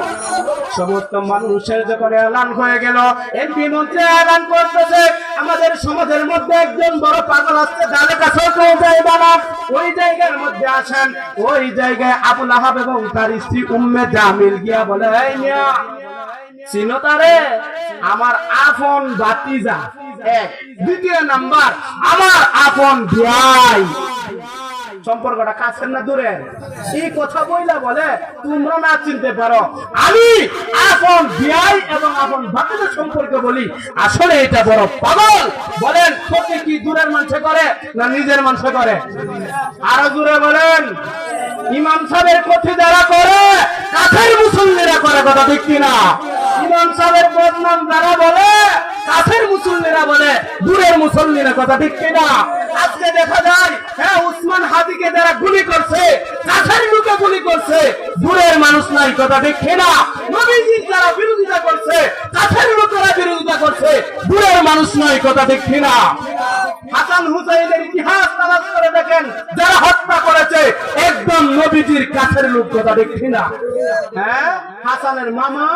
সমস্ত মানুষের যখন এলান হয়ে গেল, এমপি মন্ত্রী এলান করতেছে, আমাদের সমাজের মধ্যে একজন বড় পাগল আসছে, যাদের কাছে কেউ যাইবা না, ওই জায়গার মধ্যে আসেন। ওই জায়গায় আবু লাহাব এবং তার স্ত্রী উম্মে জামিল গিয়া বলে, এই মিয়া চিনো তারে? আমার আপন ভাতিজা। এক। দ্বিতীয় নাম্বার, আমার আপন ভাই। সম্পর্কটা কাছের না দূরের? এই কথা বইলা বলে তোমরা না চিনতে পারো, আমি আপন ভাই এবং আপন ভাতিজার সম্পর্কে বলি। আসলে এটা বড় পাগল। বলেন ক্ষতি কি দূরের মানুষে করে না নিজের মানুষে করে? আরো জোরে বলেন। ইমাম সাহেবের ক্ষতি যারা করে কাছের মুসল্লিরা করে, কথা ঠিক কিনা? ইমাম সাহেবের বদনাম যারা বলে কাছের মুসল্লিরা বলে, দূরের মুসল্লিরা, কথা ঠিক কিনা? আজকে দেখা যায়, হ্যাঁ, উসমান হাদিকে যারা গুলি করছে কাছের লোকে গুলি করছে, দূরের মানুষ নাই, কথা ঠিক কিনা? নবীজির যারা বিরোধিতা করছে কাছের লোকেরা বিরোধিতা করছে, দূরের মানুষ নয়, কথা ঠিক কিনা? হাসান হুসাইনের ইতিহাস তালাশ করে দেখেন, যারা হত্যা করেছে একদম নবীজির কাছের লোক, কথা ঠিক কিনা? হ্যাঁ, হাসানের মামা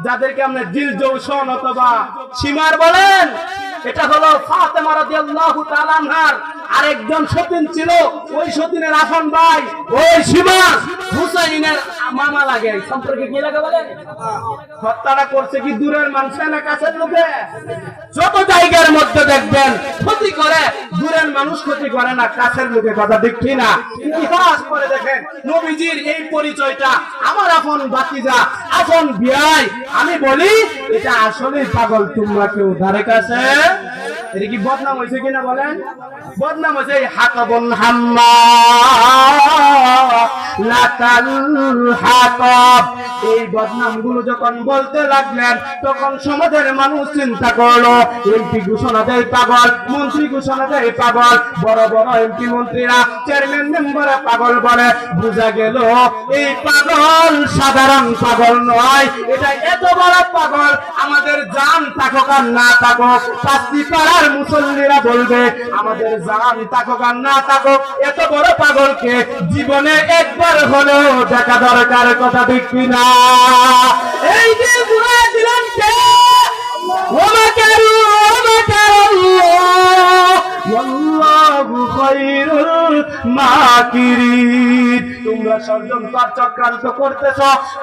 যাদেরকে আমরা দিল জৌশন অথবা সীমার বলেন, এটা হলো ফাতেমা রাদিয়াল্লাহু তাআলা আনহার আরেকজন সতীন ছিল, ওই সতীনের আপন ভাই, ওই সীমা হুসাইনের মামা লাগে। সম্পর্কে কি লাগে বলেন? হত্যাটা করছে কি দূরের মানুষ না কাছের লোকে? যত জায়গার মধ্যে দেখবেন ক্ষতি করে দূরের মানুষ, ক্ষতি করে না কাছের লোকে, কথা ঠিক কিনা? ইতিহাস করে দেখেন নবীজির এই পরিচয়টা, আমার আপন ভাতিজা, আপন ভাই। আমি বলি এটা আসলে পাগল, তোমরা কেউ ধারে কাছে? এটা কি বদনাম হয়েছে কিনা বলেন? বদনাম হয়েছে। হাকাবুন হাম্মা লাকাল হাকাব, এই বদনাম গুলো যখন বলতে লাগলেন তখন সমাজের মানুষ চিন্তা করলো, এমপি ঘোষণা দেয় পাগল, মন্ত্রী ঘোষণা দেয় পাগল, বড় বড় এমপি মন্ত্রীরা চেয়ারম্যান মেম্বারে পাগল বলে। বোঝা গেল এই পাগল সাধারণ পাগল নয়, এটা এত বড় পাগল, আমাদের জান থাকুক আর না থাকুক, পাঁচটি পাড়ার মুসল্লিরা বলবে আমাদের জান থাকুক আর না থাকুক, এত বড় পাগলকে জীবনে একবার হলেও দেখা দরকার, কথা ঠিক কিনা? এই যে ঘুরে দিলেন কে? তোমরা ষড়যন্ত্র চক্রান্ত করতেছ,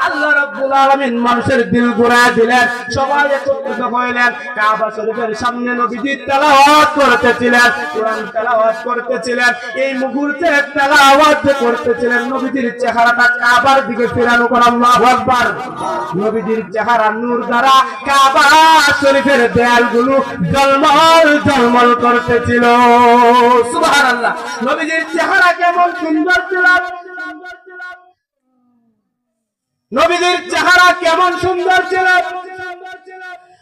আল্লাহ রাব্বুল আলামিন মানুষের দিল ঘুরায় দিলেন, সবাই একত্রিত হইলেন, কাবা শরীফের সামনে নবীজি তেলাওয়াত করতেছিলেন, কোরআন তেলাওয়াত করতেছিলেন। এই মুহূর্তে তেলাওয়াত করতেছিলেন, নবীজির চেহারাটা কাবার দিকে ফিরানো করা, আল্লাহু আকবার। নবীজির চেহারা নূর দ্বারা কাবা শরীফের দেয়ালগুলো ঝলমল ঝলমল করতেছিল, সুবহানাল্লাহ। নবীজির চেহারা কেমন সুন্দর ছিল, নবীজির চেহারা কেমন সুন্দর ছিল।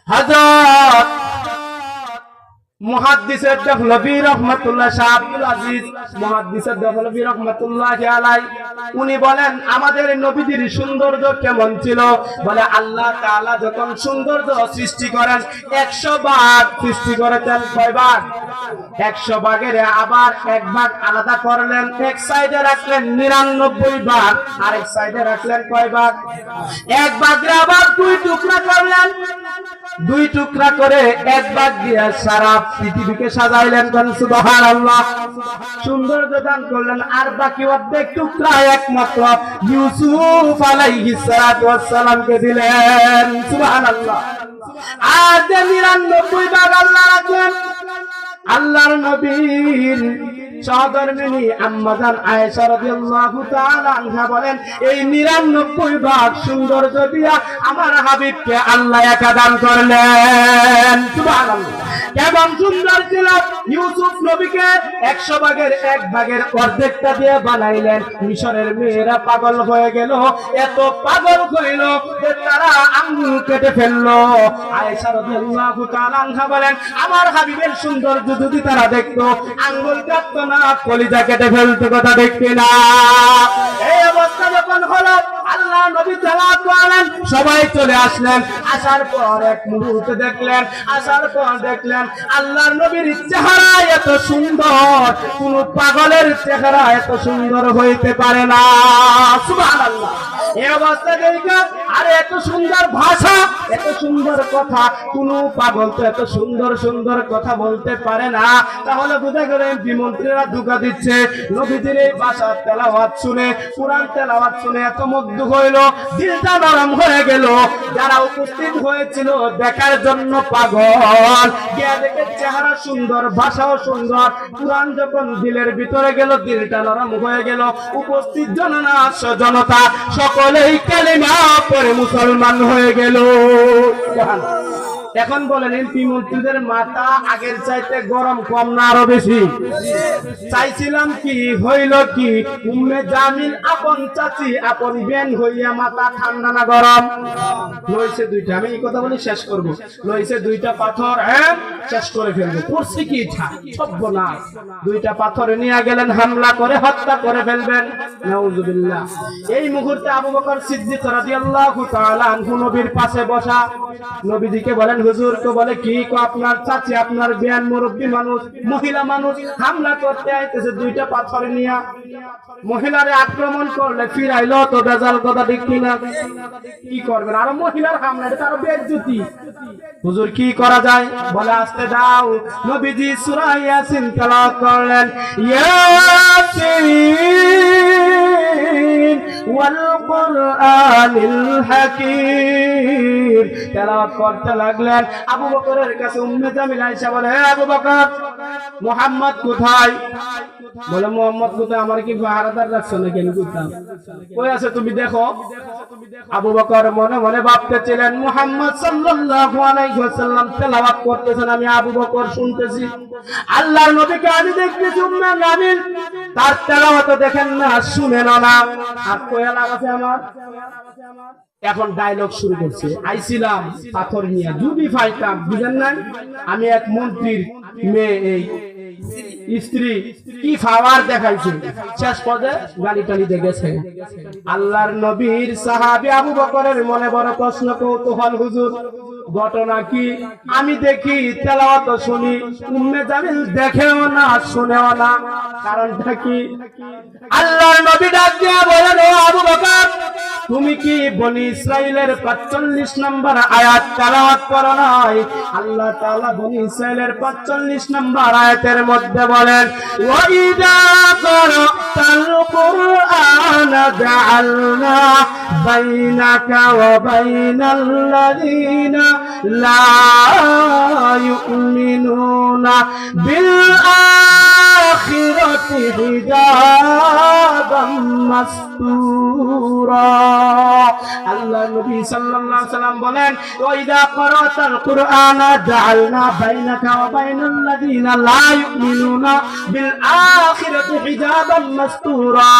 হযরত মুহাদ্দিসের দেহলভী রাহমাতুল্লাহ শাহ আব্দুল আজিজ মুহাদ্দিসের দেহলভী রাহমাতুল্লাহি আলাইহি, উনি বলেন আমাদের নবীজির সৌন্দর্য কেমন ছিল? বলে আল্লাহ তাআলা যখন সৌন্দর্য সৃষ্টি করেন 100 ভাগ সৃষ্টি করেছেন। কয় ভাগ? 100 ভাগের আবার এক ভাগ আলাদা করলেন, এক সাইডে রাখলেন 99 ভাগ, আরেক সাইডে রাখলেন কয় ভাগ? এক ভাগের আবার 2 টুকরা করলেন, 2 টুকরা করে এক ভাগ দিয়ে সারা পৃথিবীকে সাজাইলেন, সুবহানাল্লাহ। সৌন্দর্য দান করলেন, আর বাকি অর্ধেক টুকরা একমাত্র ইউসুফ আলাইহিস সালাতু ওয়াস সালামকে দিলেন, সুবহানাল্লাহ। আর 99 ভাগ আল্লাহ রাখলেন। আল্লাহর নবীর সহধর্মিণী আম্মা জান আয়েশা রাদিয়াল্লাহু তাআলা আনহা বলেন, এই 99 ভাগ সৌন্দর্য দিয়া আমার হাবিবকে আল্লাহ একা দান করলেন, সুবহানাল্লাহ। কেমন সুন্দর ছিল! ইউসুফ নবীকে 100 ভাগের 1 ভাগের অর্ধেকটা দিয়ে বানাইলেন। মিশরের মেয়েরা পাগল হয়ে গেল, এত পাগল হইল যে তারা আঙ্গুল কেটে ফেললো। আয়েশা রাদিয়াল্লাহু তাআলা আনহা বলেন, আমার হাবিবের সৌন্দর্য যদি তারা দেখতো আঙ্গুল কাটতো না, কলিজা কেটে ফেলতো, কথা দেখতে না। এই অবস্থা যখন হলো, আল্লাহ নবী তেলাওয়াত করলেন, সবাই চলে আসলেন। আসার পর এক মুহূর্তে দেখলেন, আসার পর দেখলেন আল্লাহর নবীর চেহারা এত সুন্দর, কোন পাগলের চেহারা এত সুন্দর হইতে পারে না। সুবহানাল্লাহ। এই অবস্থা দেখে আর এত সুন্দর ভাষা, এত সুন্দর কথা, কোন পাগল তো এত সুন্দর সুন্দর কথা বলতে পারে না। তাহলে বুঝা গেল এমপি মন্ত্রীরা ধোঁকা দিচ্ছে। নবীজির এই ভাষা তেলাওয়াত শুনে, কোরআন তেলাওয়াত শুনে এত মুগ্ধ হইল, দিলটা নরম হয়ে গেল। যারা উপস্থিত হয়েছিল দেখার জন্য পাগল, গিয়ে দেখে চেহারা সুন্দর, ভাষাও সুন্দর, কোরআন যখন দিলের ভিতরে গেল, দিলটা নরম হয়ে গেল। উপস্থিত জনতা সকলেই কালিমা পড়ে মুসলমান হয়ে গেল। এখন বলেন এমপি মন্ত্রীদের মাথা আগের চাইতে গরম কম না আরো বেশি? চাইছিলাম কি, হইল কি, উম্মে জামিল আপন চাচি আপন বেন হইয়া মাথা ঠান্ডা না গরম? লইছে দুইটা, আমি এই কথা বলি শেষ করব। লইছে দুইটা পাথর, শেষ করে ফেলবে। করছে কি সর্বনাশ, দুইটা পাথর নিয়ে গেলেন, হামলা করে হত্যা করে ফেলবেন। নাউজুবিল্লাহ। এই মুহূর্তে আবু বকর সিদ্দিক রাদিয়াল্লাহু তাআলা আনহু নবীর পাশে বসা। নবীজিকে বলেন, হুজুর তো বলে কি আপনার চাচি, আপনার বিয়ান মুরব্বী মানুষ, মহিলা মানুষ, হামলা করতে আইতেছে দুইটা পাথর নিয়ে। মহিলারে আক্রমণ করলে ফিরাইলো তো বেজাল কথা, ঠিক কিনা? কি করবেন? আর মহিলার হামলা, এটা আরো বেজ্জতি। হুজুর কি করা যায়? বলে আসতে দাও। নবীজি সূরা ইয়াসিন তেলাওয়াত করলেন, ইয়াসিন ওয়াল কুরআনিল হাকীম তেলাওয়াত করতে লাগলেন। আবু বকরের কাছে উম্মে জামিল আয়েশা বলে, হে আবু বকর, মুহাম্মদ কোথায়? বলে মুহাম্মদ কোথায়? আমার কি পাহারাদার রাখছো নাকি? আমি কোথায়? কই আছে তুমি দেখো। আবু বকর মনে মনে ভাবতেছিলেন, মুহাম্মদ সাল্লাল্লাহু আলাইহি ওয়াসাল্লাম তেলাওয়াত করতেছেন, আমি আবু বকর শুনতেছি। আল্লাহর নবীকে আমি দেখতেছি উম্মে জামিল তার তেলাওয়াত দেখেন না, শুনেন না। আর কই আলাপ আছে আমার? এখন ডায়লগ শুরু করছে, আইছিলাম পাথর নিয়ে, যদি ফাইতাম, বুঝেন নাই? আমি এক মন্ত্রীর মেয়ে, এই স্ত্রী, কি পাওয়ার দেখাইছে। শেষ পর্যায়ে গালি টালি দেখেছে। আল্লাহর নবীর সাহাবী আবু বকরের মনে বড় প্রশ্ন, কৌতূহল, হুজুর ঘটনা কি? আমি দেখি তেলাওয়াত শুনি, উম্মে জামিল দেখেও না, শুনেও না, কারণটা কি? আল্লাহর নবী ডাক দিয়ে বলেন, ও আবু বকর, তুমি কি বনি ইসরাইলের 45 নম্বর আয়াত তেলাওয়াত করো নাই? আল্লাহ তাআলা বনি ইসরাইলের 45 নম্বর আয়াতের মধ্যে বলেন, ওয়া ইযা ক্বারাতাল কুরআনা জাআলনা বাইনাকা ওয়া বাইনাল্লাযীনা লা ইউমিনুনা বিল আখিরাতি হিজাবাম মাসতুরা। আল্লাহ নবী সাল্লাল্লাহু আলাইহি ওয়াসাল্লাম বলেন, ওয়া ইযা ক্বারাতাল কুরআনা জাআলনা বাইনাকা ওয়া বাইনাল্লাযীনা লা ইউমিনুনা বিল আখিরাতি হিজাবাম মাসতুরা।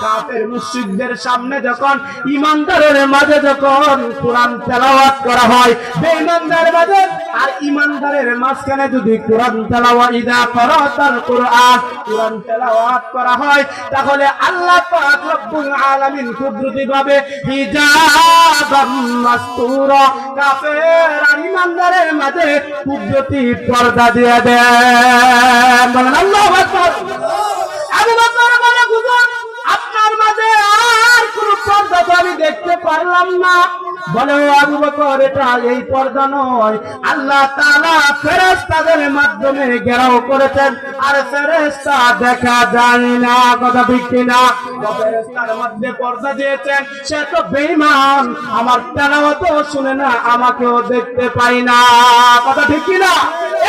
কাফের মুশরিকদের সামনে যখন, ঈমানদারের মাঝে যখন কুরআন তেলাওয়াত করা হয়, বেঈমানদের মাঝে আর ঈমানদারের মাঝখানে যদি কুরআন তেলাওয়াত, ইযা ক্বারাতাল কুরআন, কুরআন তেলাওয়াত করা হয়, তাহলে আল্লাহ পাক রব্বুল আলামিন কুদরতি ভাবে হিজাবাম মাসতুরা, কাফের আর ঈমানদারের মাঝে কুদরতি পর্দা দিয়ে দেন। বলেন আল্লাহু আকবার। আবু বকর বলে, হুজুর আপনার মাঝে আর কোন পর্দা তো আমি দেখতে পারলাম না। বলে, ও আবু বকর, এটা এই পর্দা নয়, আল্লাহ তাআলা ফেরেশতাদের মাধ্যমে ঘেরাও করেছেন, আর ফেরেশতা দেখা যায় না, কথা ঠিক কিনা? ফেরেশতার মধ্যে পর্দা দিয়েছেন, সে তো বেঈমান, আমার তেলাওয়াতও শুনে না, আমাকেও দেখতে পাই না, কথা ঠিক কিনা?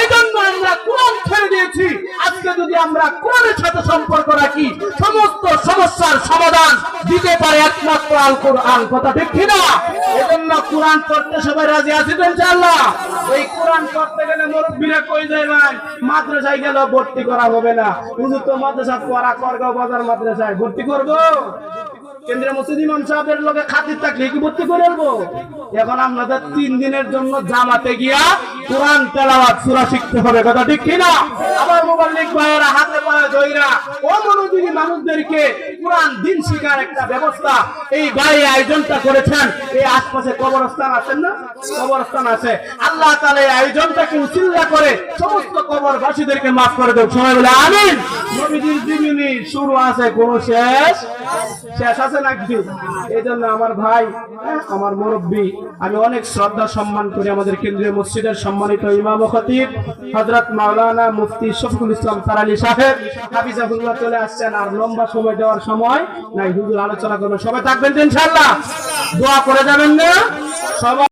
এই জন্য আমরা কোরআন ছেড়ে দিয়েছি। আজকে যদি আমরা কোরআনের সাথে সম্পর্ক রাখি, সমস্ত সমস্যার সমাধান দিতে পারে একমাত্র আল কোরআন, কথা ঠিক কিনা? এজন্য কোরআন পড়তে সবাই রাজি আছি তো ইনশাআল্লাহ? এই কোরআন পড়তে গেলে মুরব্বিরা কই যাবেন? মাদ্রাসায় গেল ভর্তি করা হবে না। হুজুর তো মাদ্রাসা পড়া করগাঁও বাজার মাদ্রাসায় ভর্তি করব? কেন্দ্রীয় মসজিদ ইমাম সাহেবের লগে খাতির থাকলে কি ভর্তি করে আনবো? এখন আপনাদের 3 দিনের জন্য জামাতে গিয়া কোরআন তেলাওয়াত সূরা শিখতে হবে, কথা ঠিক কি না? আমার মুবাল্লিগ ভাইয়েরা হাতে পায়ে ধইরা ও মনোযোগী মানুষদেরকে কোরআন দিন শিখার একটা ব্যবস্থা এই ভাই আয়োজনটা করেছেন। এই আশপাশে কবরস্থান আছেন না, কবরস্থান আছে, আল্লাহ তাআলা এই আয়োজনটাকে উসিলা করে সমস্ত কবরবাসীদেরকে মাফ করে দেন, সবাই বলে আমিন। নবীজির জীবনী শুরু আছে, কোনো শেষ আছে নাকি? এই জন্য আমার ভাই, আমার মুরব্বী, আমি অনেক শ্রদ্ধা সম্মান করি আমাদের কেন্দ্রীয় মসজিদের সম্মানিত ইমাম ও খতিব হযরত মাওলানা মুফতি শফিকুল ইসলাম তারালি সাহেব হাফিজাহুল্লাহ চলে আসছেন। আর লম্বা সময় দেওয়ার সময় নাই, হুজুর আলোচনা করবেন, সবাই থাকবেন তো ইনশাআল্লাহ, দোয়া করে যাবেন না সবাই।